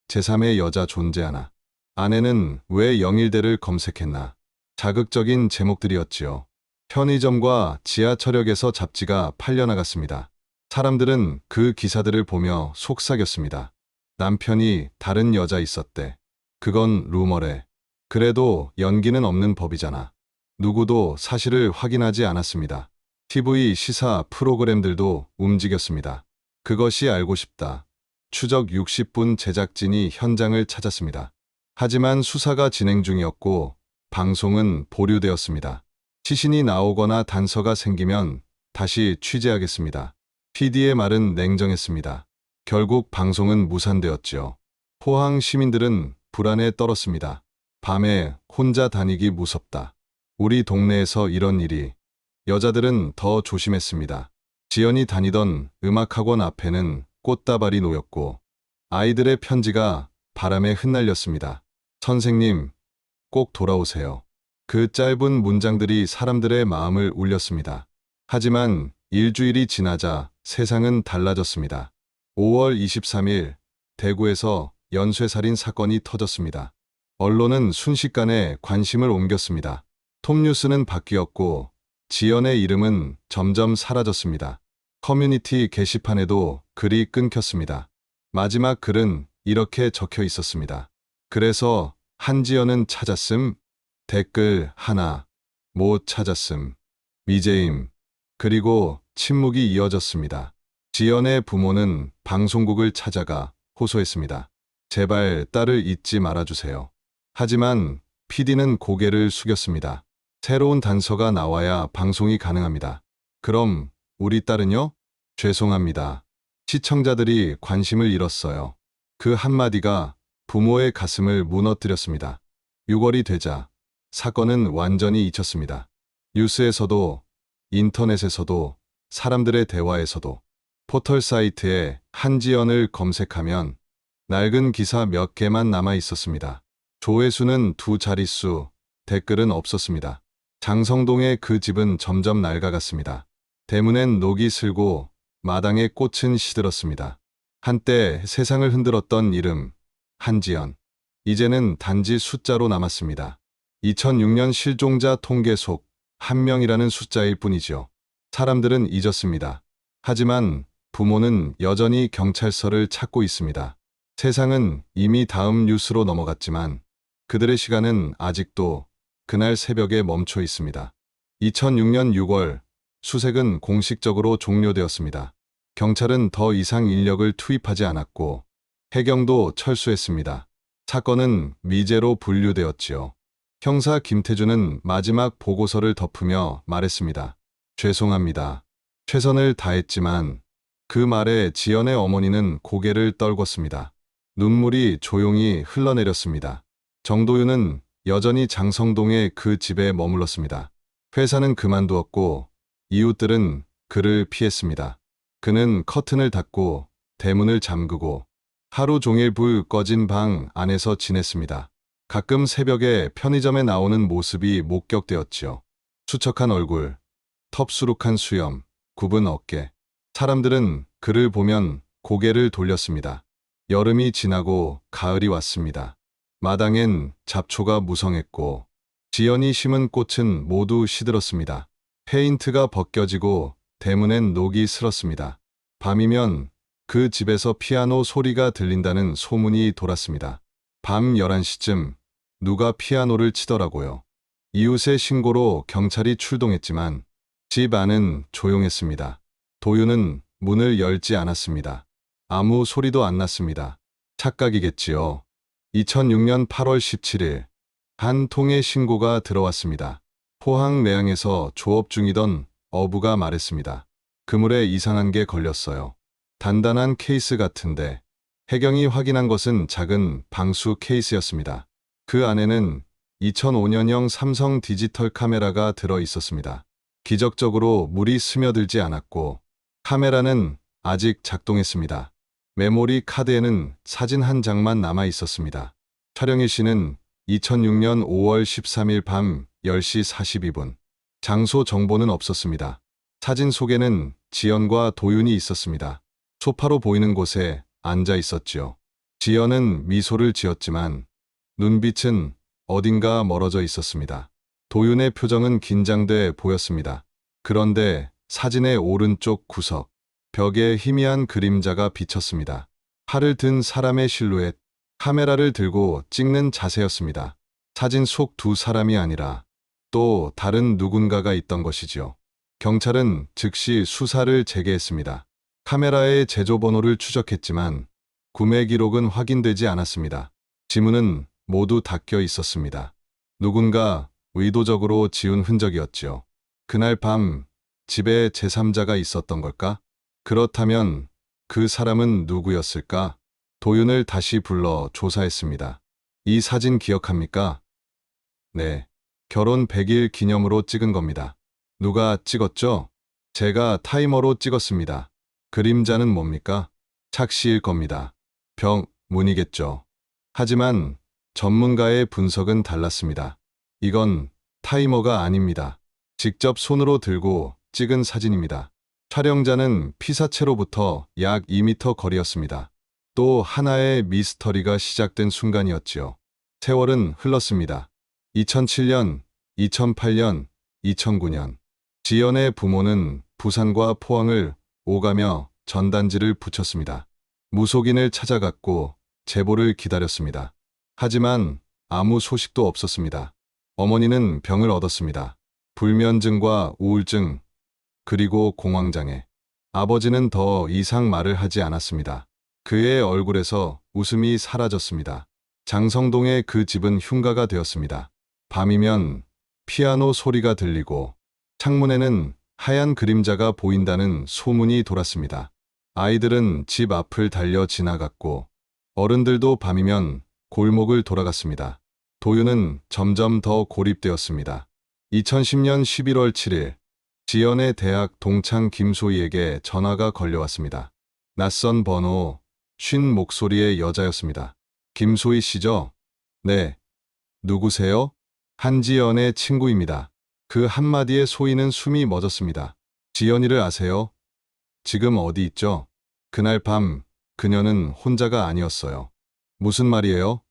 제3의 여자 존재하나, 아내는 왜 영일대를 검색했나. 자극적인 제목들이었지요. 편의점과 지하철역에서 잡지가 팔려나갔습니다. 사람들은 그 기사들을 보며 속삭였습니다. 남편이 다른 여자 있었대. 그건 루머래. 그래도 연기는 없는 법이잖아. 누구도 사실을 확인하지 않았습니다. TV 시사 프로그램들도 움직였습니다. 그것이 알고 싶다. 추적 60분 제작진이 현장을 찾았습니다. 하지만 수사가 진행 중이었고 방송은 보류되었습니다. 시신이 나오거나 단서가 생기면 다시 취재하겠습니다. PD의 말은 냉정했습니다. 결국 방송은 무산되었지요. 포항 시민들은 불안에 떨었습니다. 밤에 혼자 다니기 무섭다. 우리 동네에서 이런 일이. 여자들은 더 조심했습니다. 지연이 다니던 음악학원 앞에는 꽃다발이 놓였고 아이들의 편지가 바람에 흩날렸습니다. 선생님, 꼭 돌아오세요. 그 짧은 문장들이 사람들의 마음을 울렸습니다. 하지만 일주일이 지나자 세상은 달라졌습니다. 5월 23일 대구에서 연쇄살인 사건이 터졌습니다. 언론은 순식간에 관심을 옮겼습니다. 톱뉴스는 바뀌었고 지연의 이름은 점점 사라졌습니다. 커뮤니티 게시판에도 글이 끊겼습니다. 마지막 글은 이렇게 적혀 있었습니다. 그래서 한지연은 찾았음, 댓글 하나, 못 찾았음, 미제임. 그리고 침묵이 이어졌습니다. 지연의 부모는 방송국을 찾아가 호소했습니다. 제발 딸을 잊지 말아주세요. 하지만 PD는 고개를 숙였습니다. 새로운 단서가 나와야 방송이 가능합니다. 그럼 우리 딸은요? 죄송합니다. 시청자들이 관심을 잃었어요. 그 한마디가 부모의 가슴을 무너뜨렸습니다. 6월이 되자 사건은 완전히 잊혔습니다. 뉴스에서도, 인터넷에서도, 사람들의 대화에서도, 포털 사이트에 한지연을 검색하면 낡은 기사 몇 개만 남아 있었습니다. 조회수는 2자릿수, 댓글은 없었습니다. 장성동의 그 집은 점점 낡아갔습니다. 대문엔 녹이 슬고 마당에 꽃은 시들었습니다. 한때 세상을 흔들었던 이름, 한지연. 이제는 단지 숫자로 남았습니다. 2006년 실종자 통계 속 1명이라는 숫자일 뿐이죠. 사람들은 잊었습니다. 하지만 부모는 여전히 경찰서를 찾고 있습니다. 세상은 이미 다음 뉴스로 넘어갔지만 그들의 시간은 아직도 그날 새벽에 멈춰 있습니다. 2006년 6월 수색은 공식적으로 종료되었습니다. 경찰은 더 이상 인력을 투입하지 않았고 해경도 철수했습니다. 사건은 미제로 분류되었지요. 형사 김태준은 마지막 보고서를 덮으며 말했습니다. 죄송합니다. 최선을 다했지만 그 말에 지연의 어머니는 고개를 떨궜습니다. 눈물이 조용히 흘러내렸습니다. 정도윤은 여전히 장성동의 그 집에 머물렀습니다. 회사는 그만두었고 이웃들은 그를 피했습니다. 그는 커튼을 닫고 대문을 잠그고 하루 종일 불 꺼진 방 안에서 지냈습니다. 가끔 새벽에 편의점에 나오는 모습이 목격되었지요. 수척한 얼굴, 텁수룩한 수염, 굽은 어깨. 사람들은 그를 보면 고개를 돌렸습니다. 여름이 지나고 가을이 왔습니다. 마당엔 잡초가 무성했고 지연이 심은 꽃은 모두 시들었습니다. 페인트가 벗겨지고 대문엔 녹이 슬었습니다. 밤이면 그 집에서 피아노 소리가 들린다는 소문이 돌았습니다. 밤 11시쯤 누가 피아노를 치더라고요. 이웃의 신고로 경찰이 출동했지만 집 안은 조용했습니다. 도윤은 문을 열지 않았습니다. 아무 소리도 안 났습니다. 착각이겠지요. 2006년 8월 17일 한 통의 신고가 들어왔습니다. 포항 매양에서 조업 중이던 어부가 말했습니다. 그물에 이상한 게 걸렸어요. 단단한 케이스 같은데 해경이 확인한 것은 작은 방수 케이스였습니다. 그 안에는 2005년형 삼성 디지털 카메라가 들어 있었습니다. 기적적으로 물이 스며들지 않았고 카메라는 아직 작동했습니다. 메모리 카드에는 사진 한 장만 남아 있었습니다. 촬영 일시는 2006년 5월 13일 밤 10시 42분. 장소 정보는 없었습니다. 사진 속에는 지연과 도윤이 있었습니다. 소파로 보이는 곳에 앉아 있었지요. 지연은 미소를 지었지만 눈빛은 어딘가 멀어져 있었습니다. 도윤의 표정은 긴장돼 보였습니다. 그런데 사진의 오른쪽 구석, 벽에 희미한 그림자가 비쳤습니다. 팔을 든 사람의 실루엣, 카메라를 들고 찍는 자세였습니다. 사진 속 두 사람이 아니라 또 다른 누군가가 있던 것이지요. 경찰은 즉시 수사를 재개했습니다. 카메라의 제조 번호를 추적했지만 구매 기록은 확인되지 않았습니다. 지문은 모두 닦여 있었습니다. 누군가 의도적으로 지운 흔적이었지요. 그날 밤 집에 제3자가 있었던 걸까? 그렇다면 그 사람은 누구였을까? 도윤을 다시 불러 조사했습니다. 이 사진 기억합니까? 네. 결혼 100일 기념으로 찍은 겁니다. 누가 찍었죠? 제가 타이머로 찍었습니다. 그림자는 뭡니까? 착시일 겁니다. 문이겠죠. 하지만 전문가의 분석은 달랐습니다. 이건 타이머가 아닙니다. 직접 손으로 들고 찍은 사진입니다. 촬영자는 피사체로부터 약 2m 거리였습니다. 또 하나의 미스터리가 시작된 순간이었지요. 세월은 흘렀습니다. 2007년, 2008년, 2009년. 지연의 부모는 부산과 포항을 오가며 전단지를 붙였습니다. 무속인을 찾아갔고 제보를 기다렸습니다. 하지만 아무 소식도 없었습니다. 어머니는 병을 얻었습니다. 불면증과 우울증, 그리고 공황장애. 아버지는 더 이상 말을 하지 않았습니다. 그의 얼굴에서 웃음이 사라졌습니다. 장성동의 그 집은 흉가가 되었습니다. 밤이면 피아노 소리가 들리고 창문에는 하얀 그림자가 보인다는 소문이 돌았습니다. 아이들은 집 앞을 달려 지나갔고 어른들도 밤이면 골목을 돌아갔습니다. 도윤은 점점 더 고립되었습니다. 2010년 11월 7일 지연의 대학 동창 김소희에게 전화가 걸려왔습니다. 낯선 번호, 쉰 목소리의 여자였습니다. 김소희 씨죠? 네. 누구세요? 한지연의 친구입니다. 그 한마디에 소희는 숨이 멎었습니다. 지연이를 아세요? 지금 어디 있죠? 그날 밤 그녀는 혼자가 아니었어요. 무슨 말이에요?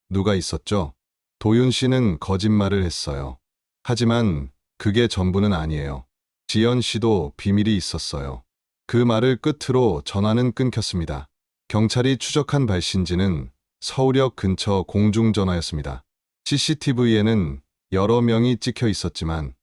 누가 있었죠? 도윤 씨는 거짓말을 했어요. 하지만 그게 전부는 아니에요. 지연 씨도 비밀이 있었어요. 그 말을 끝으로 전화는 끊겼습니다. 경찰이 추적한 발신지는 서울역 근처 공중전화였습니다. CCTV에는 여러 명이 찍혀 있었지만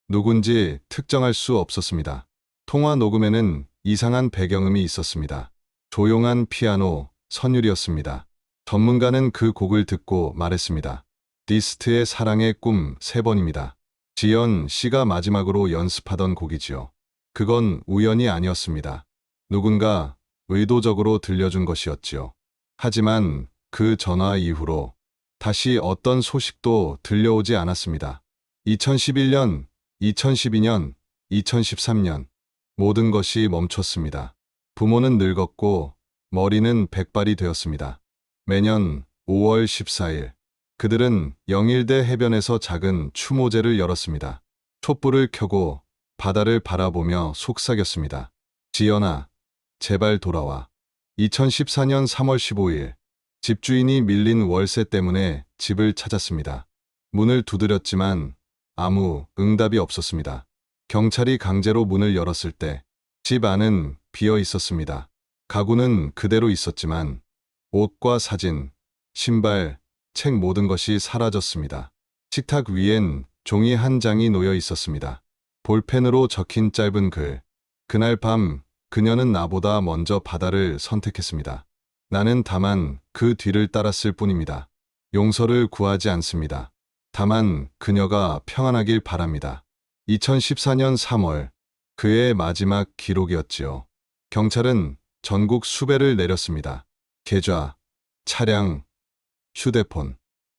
누군지 특정할 수 없었습니다. 통화 녹음에는 이상한 배경음이 있었습니다. 조용한 피아노, 선율이었습니다. 전문가는 그 곡을 듣고 말했습니다. 디스트의 사랑의 꿈 3번입니다. 지연 씨가 마지막으로 연습하던 곡이지요. 그건 우연이 아니었습니다. 누군가 의도적으로 들려준 것이었지요. 하지만 그 전화 이후로 다시 어떤 소식도 들려오지 않았습니다. 2011년, 2012년, 2013년 모든 것이 멈췄습니다. 부모는 늙었고 머리는 백발이 되었습니다. 매년 5월 14일 그들은 영일대 해변에서 작은 추모제를 열었습니다. 촛불을 켜고 바다를 바라보며 속삭였습니다. 지연아, 제발 돌아와. 2014년 3월 15일 집주인이 밀린 월세 때문에 집을 찾았습니다. 문을 두드렸지만 아무 응답이 없었습니다. 경찰이 강제로 문을 열었을 때 집 안은 비어 있었습니다. 가구는 그대로 있었지만 옷과 사진, 신발, 책 모든 것이 사라졌습니다. 식탁 위엔 종이 한 장이 놓여 있었습니다. 볼펜으로 적힌 짧은 글. 그날 밤 그녀는 나보다 먼저 바다를 선택했습니다. 나는 다만 그 뒤를 따랐을 뿐입니다. 용서를 구하지 않습니다. 다만 그녀가 평안하길 바랍니다. 2014년 3월 그의 마지막 기록이었지요. 경찰은 전국 수배를 내렸습니다. 계좌, 차량, 휴대폰.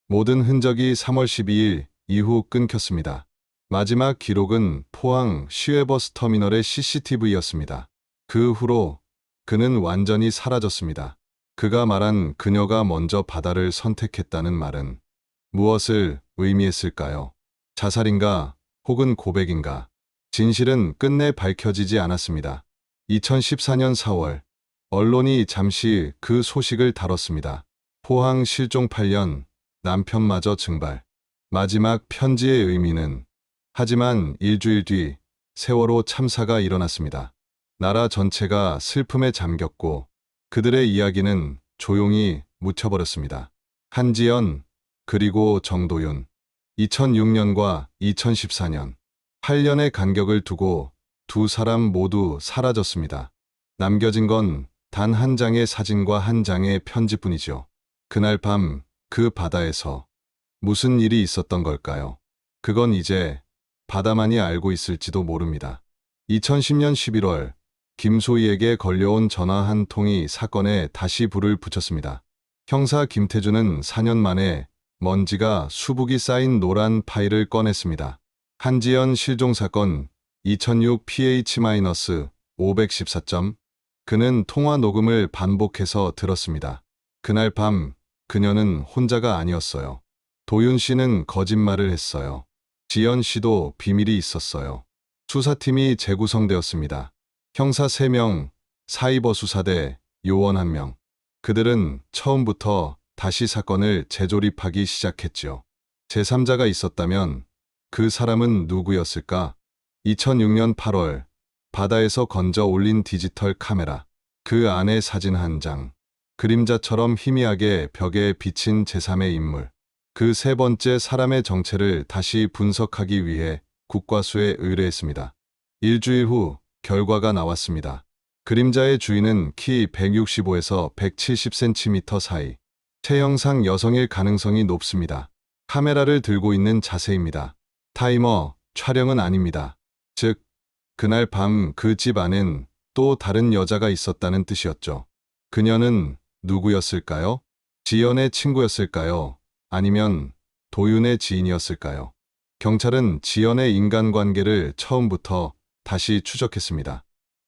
모든 흔적이 3월 12일 이후 끊겼습니다. 마지막 기록은 포항 시외버스 터미널의 CCTV였습니다. 그 후로 그는 완전히 사라졌습니다. 그가 말한 그녀가 먼저 바다를 선택했다는 말은 무엇을 의미했을까요? 자살인가 혹은 고백인가? 진실은 끝내 밝혀지지 않았습니다. 2014년 4월 언론이 잠시 그 소식을 다뤘습니다. 포항 실종 8년, 남편마저 증발. 마지막 편지의 의미는 하지만 일주일 뒤 세월호 참사가 일어났습니다. 나라 전체가 슬픔에 잠겼고 그들의 이야기는 조용히 묻혀버렸습니다. 한지연, 그리고 정도윤. 2006년과 2014년. 8년의 간격을 두고 두 사람 모두 사라졌습니다. 남겨진 건 단 한 장의 사진과 한 장의 편지뿐이죠. 그날 밤 그 바다에서 무슨 일이 있었던 걸까요? 그건 이제 바다만이 알고 있을지도 모릅니다. 2010년 11월 김소희에게 걸려온 전화 한 통이 사건에 다시 불을 붙였습니다. 형사 김태준은 4년 만에 먼지가 수북이 쌓인 노란 파일을 꺼냈습니다. 한지연 실종 사건 2006 PH-514점. 그는 통화 녹음을 반복해서 들었습니다. 그날 밤 그녀는 혼자가 아니었어요. 도윤 씨는 거짓말을 했어요. 지연 씨도 비밀이 있었어요. 수사팀이 재구성되었습니다. 형사 3명, 사이버 수사대, 요원 1명. 그들은 처음부터 다시 사건을 재조립하기 시작했지요. 제3자가 있었다면 그 사람은 누구였을까? 2006년 8월 바다에서 건져 올린 디지털 카메라. 그 안에 사진 한 장. 그림자처럼 희미하게 벽에 비친 제3의 인물. 그 세 번째 사람의 정체를 다시 분석하기 위해 국과수에 의뢰했습니다. 일주일 후 결과가 나왔습니다. 그림자의 주인은 키 165에서 170cm 사이. 체형상 여성일 가능성이 높습니다. 카메라를 들고 있는 자세입니다. 타이머, 촬영은 아닙니다. 즉, 그날 밤 그 집 안엔 또 다른 여자가 있었다는 뜻이었죠. 그녀는 누구였을까요? 지연의 친구였을까요? 아니면 도윤의 지인이었을까요? 경찰은 지연의 인간관계를 처음부터 다시 추적했습니다.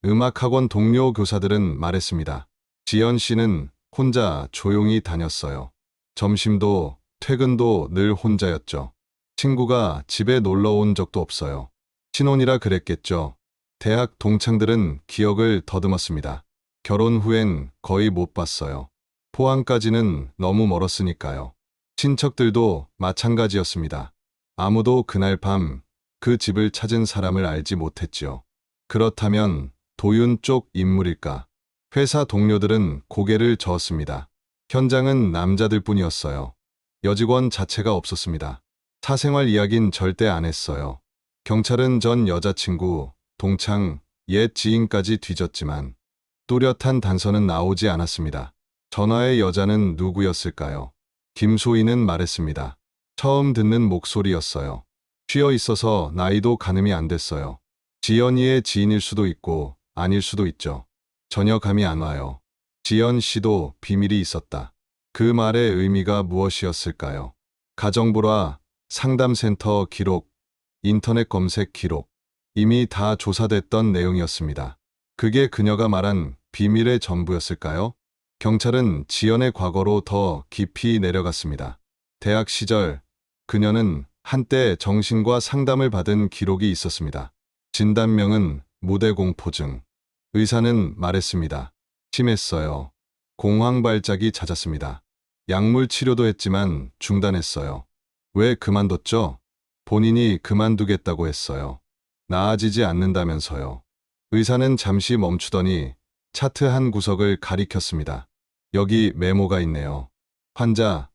음악학원 동료 교사들은 말했습니다. 지연 씨는 혼자 조용히 다녔어요. 점심도 퇴근도 늘 혼자였죠. 친구가 집에 놀러 온 적도 없어요. 신혼이라 그랬겠죠. 대학 동창들은 기억을 더듬었습니다. 결혼 후엔 거의 못 봤어요. 포항까지는 너무 멀었으니까요. 친척들도 마찬가지였습니다. 아무도 그날 밤 그 집을 찾은 사람을 알지 못했지요. 그렇다면 도윤 쪽 인물일까? 회사 동료들은 고개를 저었습니다. 현장은 남자들뿐이었어요. 여직원 자체가 없었습니다. 사생활 이야긴 절대 안 했어요. 경찰은 전 여자친구, 동창, 옛 지인까지 뒤졌지만 뚜렷한 단서는 나오지 않았습니다. 전화의 여자는 누구였을까요? 김소희는 말했습니다. 처음 듣는 목소리였어요. 쉬어 있어서 나이도 가늠이 안 됐어요. 지연이의 지인일 수도 있고 아닐 수도 있죠. 전혀 감이 안 와요. 지연 씨도 비밀이 있었다. 그 말의 의미가 무엇이었을까요? 가정불화, 상담센터 기록, 인터넷 검색 기록, 이미 다 조사됐던 내용이었습니다. 그게 그녀가 말한 비밀의 전부였을까요? 경찰은 지연의 과거로 더 깊이 내려갔습니다. 대학 시절 그녀는 한때 정신과 상담을 받은 기록이 있었습니다. 진단명은 무대공포증. 의사는 말했습니다. 심했어요. 공황 발작이 잦았습니다. 약물 치료도 했지만 중단했어요. 왜 그만뒀죠? 본인이 그만두겠다고 했어요. 나아지지 않는다면서요. 의사는 잠시 멈추더니 차트 한 구석을 가리켰습니다. 여기 메모가 있네요. 환자,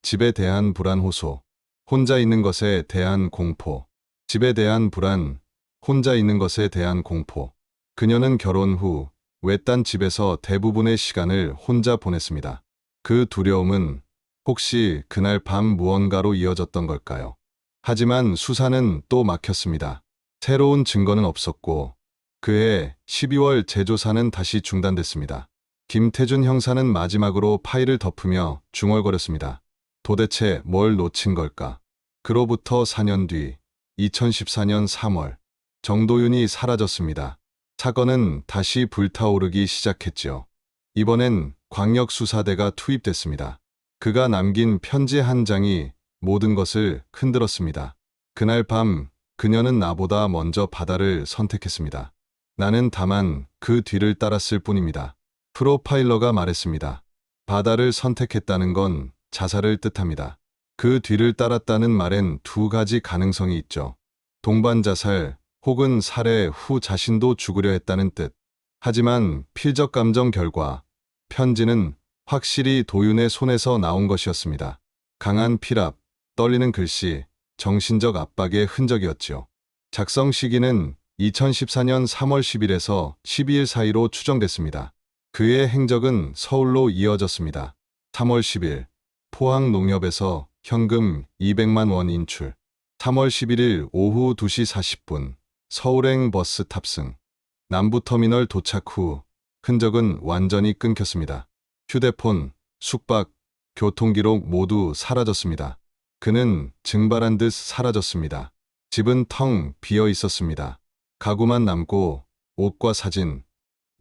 집에 대한 불안 호소, 혼자 있는 것에 대한 공포, 집에 대한 불안, 혼자 있는 것에 대한 공포. 그녀는 결혼 후 외딴 집에서 대부분의 시간을 혼자 보냈습니다. 그 두려움은 혹시 그날 밤 무언가로 이어졌던 걸까요? 하지만 수사는 또 막혔습니다. 새로운 증거는 없었고 그해 12월 재조사는 다시 중단됐습니다. 김태준 형사는 마지막으로 파일을 덮으며 중얼거렸습니다. 도대체 뭘 놓친 걸까? 그로부터 4년 뒤 2014년 3월 정도윤이 사라졌습니다. 사건은 다시 불타오르기 시작했지요. 이번엔 광역수사대가 투입됐습니다. 그가 남긴 편지 한 장이 모든 것을 흔들었습니다. 그날 밤 그녀는 나보다 먼저 바다를 선택했습니다. 나는 다만 그 뒤를 따랐을 뿐입니다. 프로파일러가 말했습니다. 바다를 선택했다는 건 자살을 뜻합니다. 그 뒤를 따랐다는 말엔 두 가지 가능성이 있죠. 동반 자살 혹은 살해 후 자신도 죽으려 했다는 뜻. 하지만 필적 감정 결과 편지는 확실히 도윤의 손에서 나온 것이었습니다. 강한 피랍, 떨리는 글씨, 정신적 압박의 흔적이었지요. 작성 시기는 2014년 3월 10일에서 12일 사이로 추정됐습니다. 그의 행적은 서울로 이어졌습니다. 3월 10일 포항 농협에서 현금 200만 원 인출. 3월 11일 오후 2시 40분 서울행 버스 탑승. 남부터미널 도착 후 흔적은 완전히 끊겼습니다. 휴대폰, 숙박, 교통기록 모두 사라졌습니다. 그는 증발한 듯 사라졌습니다. 집은 텅 비어 있었습니다. 가구만 남고 옷과 사진,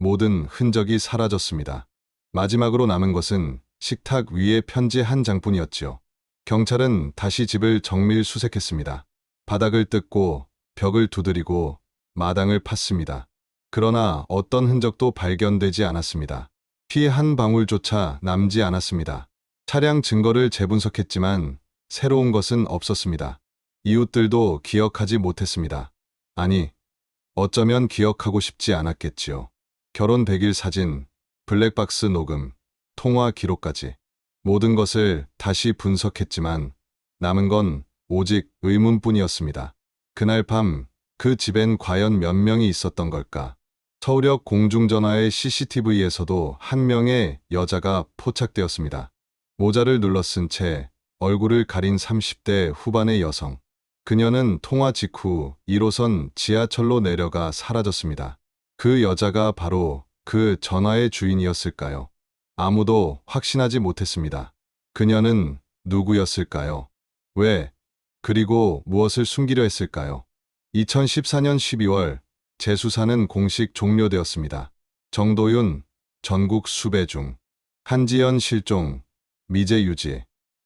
모든 흔적이 사라졌습니다. 마지막으로 남은 것은 식탁 위의 편지 한 장뿐이었지요. 경찰은 다시 집을 정밀 수색했습니다. 바닥을 뜯고 벽을 두드리고 마당을 팠습니다. 그러나 어떤 흔적도 발견되지 않았습니다. 피 한 방울조차 남지 않았습니다. 차량 증거를 재분석했지만 새로운 것은 없었습니다. 이웃들도 기억하지 못했습니다. 아니, 어쩌면 기억하고 싶지 않았겠지요. 결혼 100일 사진, 블랙박스 녹음, 통화 기록까지 모든 것을 다시 분석했지만 남은 건 오직 의문뿐이었습니다. 그날 밤 그 집엔 과연 몇 명이 있었던 걸까? 서울역 공중전화의 CCTV에서도 한 명의 여자가 포착되었습니다. 모자를 눌러쓴 채 얼굴을 가린 30대 후반의 여성. 그녀는 통화 직후 1호선 지하철로 내려가 사라졌습니다. 그 여자가 바로 그 전화의 주인이었을까요? 아무도 확신하지 못했습니다. 그녀는 누구였을까요? 왜? 그리고 무엇을 숨기려 했을까요? 2014년 12월 재수사는 공식 종료되었습니다. 정도윤, 전국 수배 중. 한지연 실종, 미제 유지.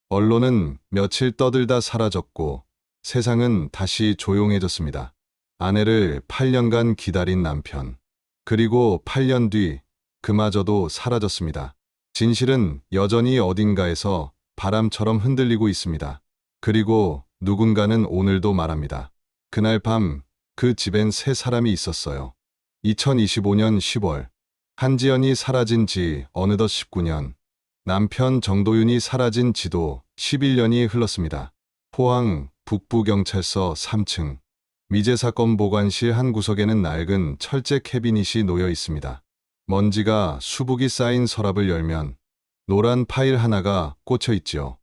언론은 며칠 떠들다 사라졌고 세상은 다시 조용해졌습니다. 아내를 8년간 기다린 남편. 그리고 8년 뒤 그마저도 사라졌습니다. 진실은 여전히 어딘가에서 바람처럼 흔들리고 있습니다. 그리고 누군가는 오늘도 말합니다. 그날 밤 그 집엔 세 사람이 있었어요. 2025년 10월 한지연이 사라진 지 어느덧 19년, 남편 정도윤이 사라진 지도 11년이 흘렀습니다. 포항 북부경찰서 3층 미제 사건 보관실 한 구석에는 낡은 철제 캐비닛이 놓여 있습니다. 먼지가 수북이 쌓인 서랍을 열면 노란 파일 하나가 꽂혀 있지요.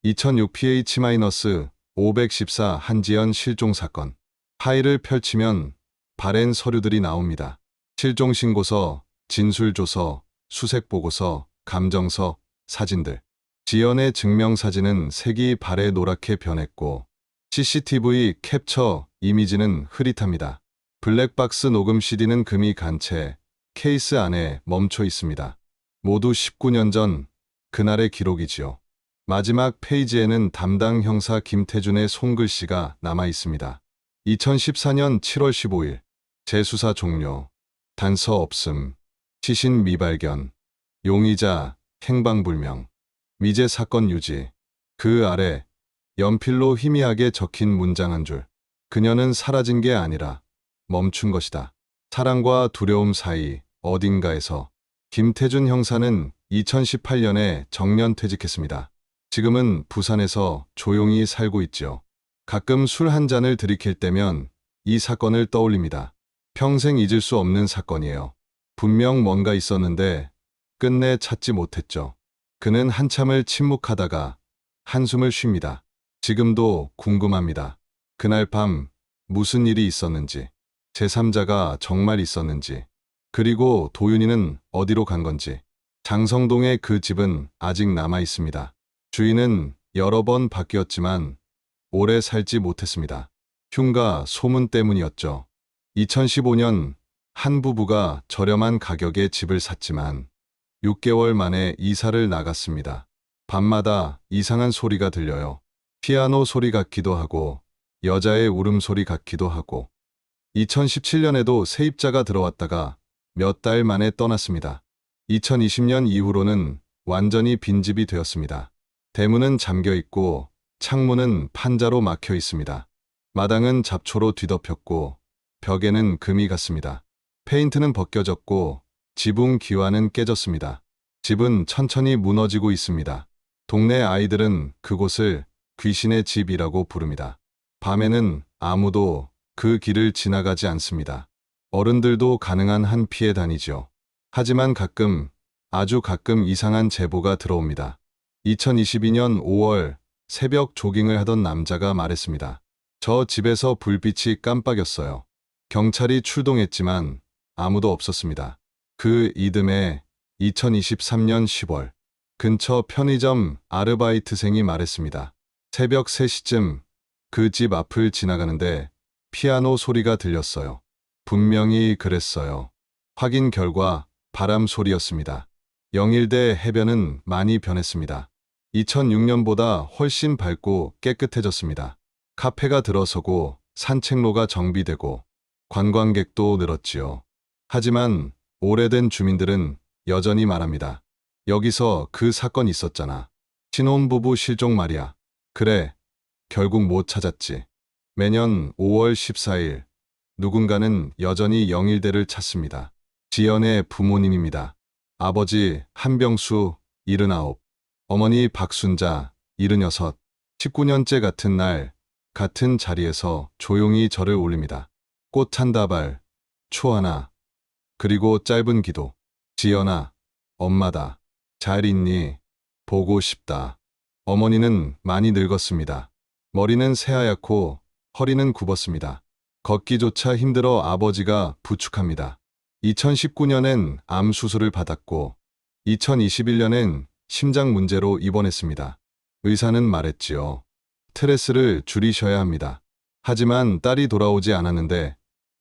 2006PH-514 한지연 실종 사건. 파일을 펼치면 바랜 서류들이 나옵니다. 실종신고서, 진술조서, 수색보고서, 감정서, 사진들. 지연의 증명사진은 색이 바래 노랗게 변했고 CCTV 캡처 이미지는 흐릿합니다. 블랙박스 녹음 CD는 금이 간 채 케이스 안에 멈춰 있습니다. 모두 19년 전 그날의 기록이지요. 마지막 페이지에는 담당 형사 김태준의 손글씨가 남아 있습니다. 2014년 7월 15일 재수사 종료. 단서 없음. 시신 미발견. 용의자 행방불명. 미제 사건 유지. 그 아래 연필로 희미하게 적힌 문장 한 줄. 그녀는 사라진 게 아니라 멈춘 것이다. 사랑과 두려움 사이 어딘가에서. 김태준 형사는 2018년에 정년퇴직했습니다. 지금은 부산에서 조용히 살고 있죠. 가끔 술 한 잔을 들이킬 때면 이 사건을 떠올립니다. 평생 잊을 수 없는 사건이에요. 분명 뭔가 있었는데 끝내 찾지 못했죠. 그는 한참을 침묵하다가 한숨을 쉽니다. 지금도 궁금합니다. 그날 밤 무슨 일이 있었는지, 제3자가 정말 있었는지, 그리고 도윤이는 어디로 간 건지. 장성동의 그 집은 아직 남아 있습니다. 주인은 여러 번 바뀌었지만 오래 살지 못했습니다. 흉가 소문 때문이었죠. 2015년 한 부부가 저렴한 가격에 집을 샀지만 6개월 만에 이사를 나갔습니다. 밤마다 이상한 소리가 들려요. 피아노 소리 같기도 하고 여자의 울음소리 같기도 하고. 2017년에도 세입자가 들어왔다가 몇 달 만에 떠났습니다. 2020년 이후로는 완전히 빈집이 되었습니다. 대문은 잠겨 있고 창문은 판자로 막혀 있습니다. 마당은 잡초로 뒤덮였고 벽에는 금이 갔습니다. 페인트는 벗겨졌고 지붕 기와는 깨졌습니다. 집은 천천히 무너지고 있습니다. 동네 아이들은 그곳을 귀신의 집이라고 부릅니다. 밤에는 아무도 그 길을 지나가지 않습니다. 어른들도 가능한 한 피해 다니죠. 하지만 가끔, 아주 가끔 이상한 제보가 들어옵니다. 2022년 5월 새벽 조깅을 하던 남자가 말했습니다. 저 집에서 불빛이 깜빡였어요. 경찰이 출동했지만 아무도 없었습니다. 그 이듬해 2023년 10월 근처 편의점 아르바이트생이 말했습니다. 새벽 3시쯤 그 집 앞을 지나가는데 피아노 소리가 들렸어요. 분명히 그랬어요. 확인 결과 바람 소리였습니다. 영일대 해변은 많이 변했습니다. 2006년보다 훨씬 밝고 깨끗해졌습니다. 카페가 들어서고 산책로가 정비되고 관광객도 늘었지요. 하지만 오래된 주민들은 여전히 말합니다. 여기서 그 사건 있었잖아. 신혼부부 실종 말이야. 그래, 결국 못 찾았지. 매년 5월 14일 누군가는 여전히 영일대를 찾습니다. 지연의 부모님입니다. 아버지 한병수 79, 어머니 박순자 76, 19년째 같은 날 같은 자리에서 조용히 절을 올립니다. 꽃 한 다발, 초 하나, 그리고 짧은 기도. 지연아, 엄마다. 잘 있니? 보고 싶다. 어머니는 많이 늙었습니다. 머리는 새하얗고 허리는 굽었습니다. 걷기조차 힘들어 아버지가 부축합니다. 2019년엔 암 수술을 받았고 2021년엔 심장 문제로 입원했습니다. 의사는 말했지요. 스트레스를 줄이셔야 합니다. 하지만 딸이 돌아오지 않았는데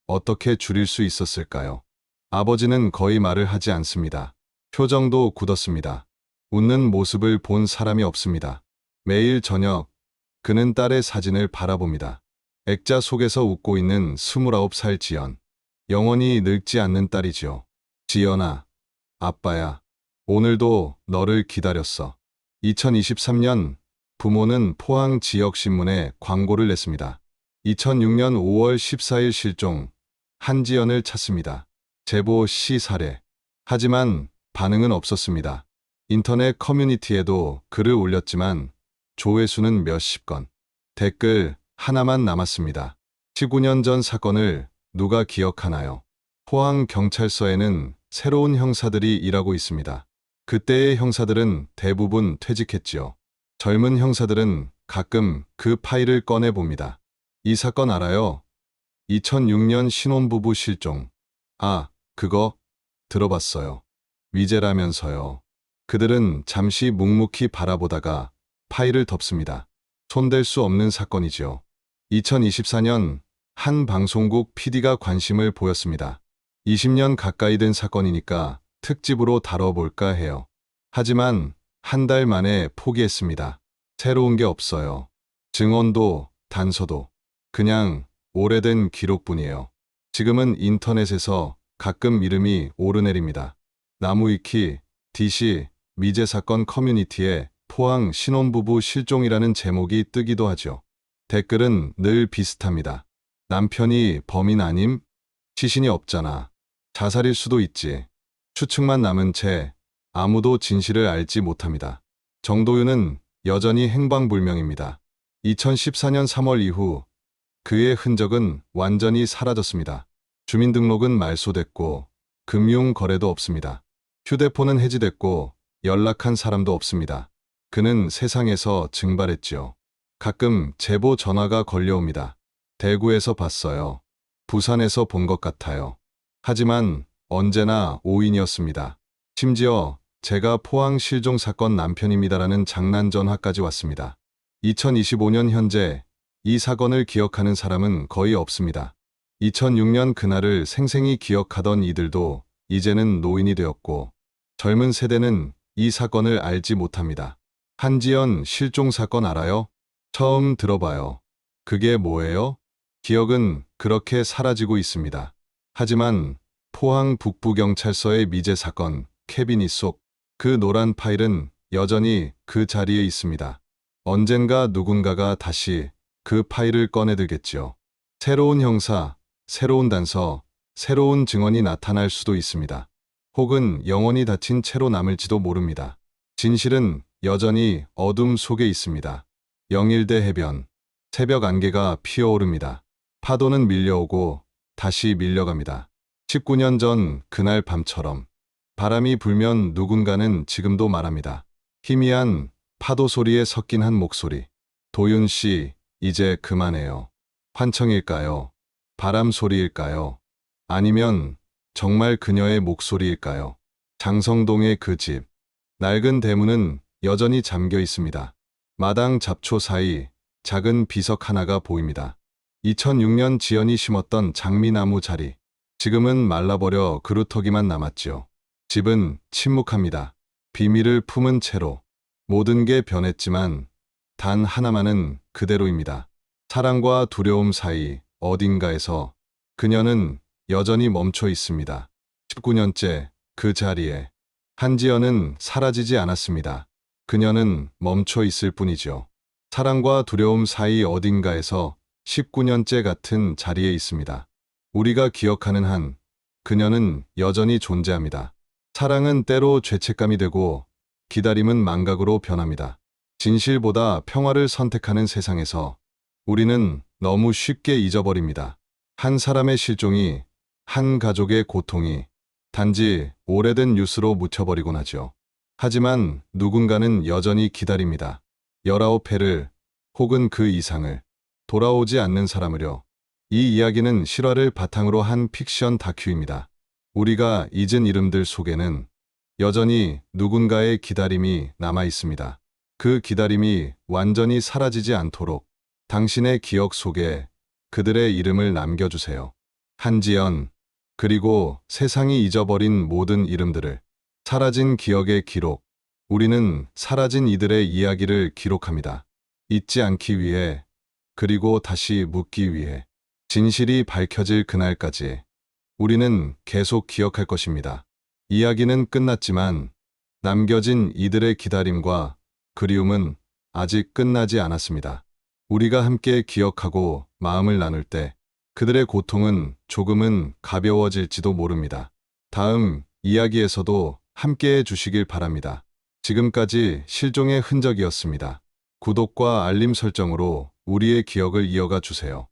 어떻게 줄일 수 있었을까요? 아버지는 거의 말을 하지 않습니다. 표정도 굳었습니다. 웃는 모습을 본 사람이 없습니다. 매일 저녁 그는 딸의 사진을 바라봅니다. 액자 속에서 웃고 있는 29살 지연. 영원히 늙지 않는 딸이지요. 지연아, 아빠야. 오늘도 너를 기다렸어. 2023년 부모는 포항 지역신문에 광고를 냈습니다. 2006년 5월 14일 실종, 한지연을 찾습니다. 제보 시 사례. 하지만 반응은 없었습니다. 인터넷 커뮤니티에도 글을 올렸지만 조회수는 몇십 건. 댓글 하나만 남았습니다. 19년 전 사건을 누가 기억하나요? 포항 경찰서에는 새로운 형사들이 일하고 있습니다. 그때의 형사들은 대부분 퇴직했지요. 젊은 형사들은 가끔 그 파일을 꺼내 봅니다. 이 사건 알아요? 2006년 신혼부부 실종. 아, 그거 들어봤어요. 위제라면서요. 그들은 잠시 묵묵히 바라보다가 파일을 덮습니다. 손댈 수 없는 사건이지요. 2024년 한 방송국 PD가 관심을 보였습니다. 20년 가까이 된 사건이니까 특집으로 다뤄볼까 해요. 하지만 한 달 만에 포기했습니다. 새로운 게 없어요. 증언도 단서도 그냥 오래된 기록뿐이에요. 지금은 인터넷에서 가끔 이름이 오르내립니다. 나무위키, DC, 미제 사건 커뮤니티에 포항 신혼부부 실종이라는 제목이 뜨기도 하죠. 댓글은 늘 비슷합니다. 남편이 범인 아님? 시신이 없잖아. 자살일 수도 있지. 추측만 남은 채 아무도 진실을 알지 못합니다. 정도윤은 여전히 행방불명입니다. 2014년 3월 이후 그의 흔적은 완전히 사라졌습니다. 주민등록은 말소됐고 금융 거래도 없습니다. 휴대폰은 해지됐고 연락한 사람도 없습니다. 그는 세상에서 증발했지요. 가끔 제보 전화가 걸려옵니다. 대구에서 봤어요. 부산에서 본 것 같아요. 하지만 언제나 오인이었습니다. 심지어 제가 포항 실종 사건 남편입니다라는 장난 전화까지 왔습니다. 2025년 현재 이 사건을 기억하는 사람은 거의 없습니다. 2006년 그날을 생생히 기억하던 이들도 이제는 노인이 되었고 젊은 세대는 이 사건을 알지 못합니다. 한지연 실종 사건 알아요? 처음 들어봐요. 그게 뭐예요? 기억은 그렇게 사라지고 있습니다. 하지만 포항 북부경찰서의 미제 사건, 캐비닛 속 그 노란 파일은 여전히 그 자리에 있습니다. 언젠가 누군가가 다시 그 파일을 꺼내들겠지요. 새로운 형사, 새로운 단서, 새로운 증언이 나타날 수도 있습니다. 혹은 영원히 닫힌 채로 남을지도 모릅니다. 진실은 여전히 어둠 속에 있습니다. 영일대 해변, 새벽 안개가 피어오릅니다. 파도는 밀려오고 다시 밀려갑니다. 19년 전 그날 밤처럼 바람이 불면 누군가는 지금도 말합니다. 희미한 파도 소리에 섞인 한 목소리. 도윤 씨, 이제 그만해요. 환청일까요? 바람 소리일까요? 아니면 정말 그녀의 목소리일까요? 장성동의 그 집. 낡은 대문은 여전히 잠겨 있습니다. 마당 잡초 사이 작은 비석 하나가 보입니다. 2006년 지연이 심었던 장미나무 자리. 지금은 말라버려 그루터기만 남았지요. 집은 침묵합니다. 비밀을 품은 채로. 모든 게 변했지만 단 하나만은 그대로입니다. 사랑과 두려움 사이 어딘가에서 그녀는 여전히 멈춰 있습니다. 19년째 그 자리에 한지연은 사라지지 않았습니다. 그녀는 멈춰 있을 뿐이죠. 사랑과 두려움 사이 어딘가에서 19년째 같은 자리에 있습니다. 우리가 기억하는 한 그녀는 여전히 존재합니다. 사랑은 때로 죄책감이 되고 기다림은 망각으로 변합니다. 진실보다 평화를 선택하는 세상에서 우리는 너무 쉽게 잊어버립니다. 한 사람의 실종이, 한 가족의 고통이 단지 오래된 뉴스로 묻혀버리곤 하죠. 하지만 누군가는 여전히 기다립니다. 19회를 혹은 그 이상을 돌아오지 않는 사람을요. 이 이야기는 실화를 바탕으로 한 픽션 다큐입니다. 우리가 잊은 이름들 속에는 여전히 누군가의 기다림이 남아 있습니다. 그 기다림이 완전히 사라지지 않도록 당신의 기억 속에 그들의 이름을 남겨주세요. 한지연, 그리고 세상이 잊어버린 모든 이름들을. 사라진 기억의 기록. 우리는 사라진 이들의 이야기를 기록합니다. 잊지 않기 위해, 그리고 다시 묻기 위해. 진실이 밝혀질 그날까지 우리는 계속 기억할 것입니다. 이야기는 끝났지만 남겨진 이들의 기다림과 그리움은 아직 끝나지 않았습니다. 우리가 함께 기억하고 마음을 나눌 때 그들의 고통은 조금은 가벼워질지도 모릅니다. 다음 이야기에서도 함께해 주시길 바랍니다. 지금까지 실종의 흔적이었습니다. 구독과 알림 설정으로 우리의 기억을 이어가 주세요.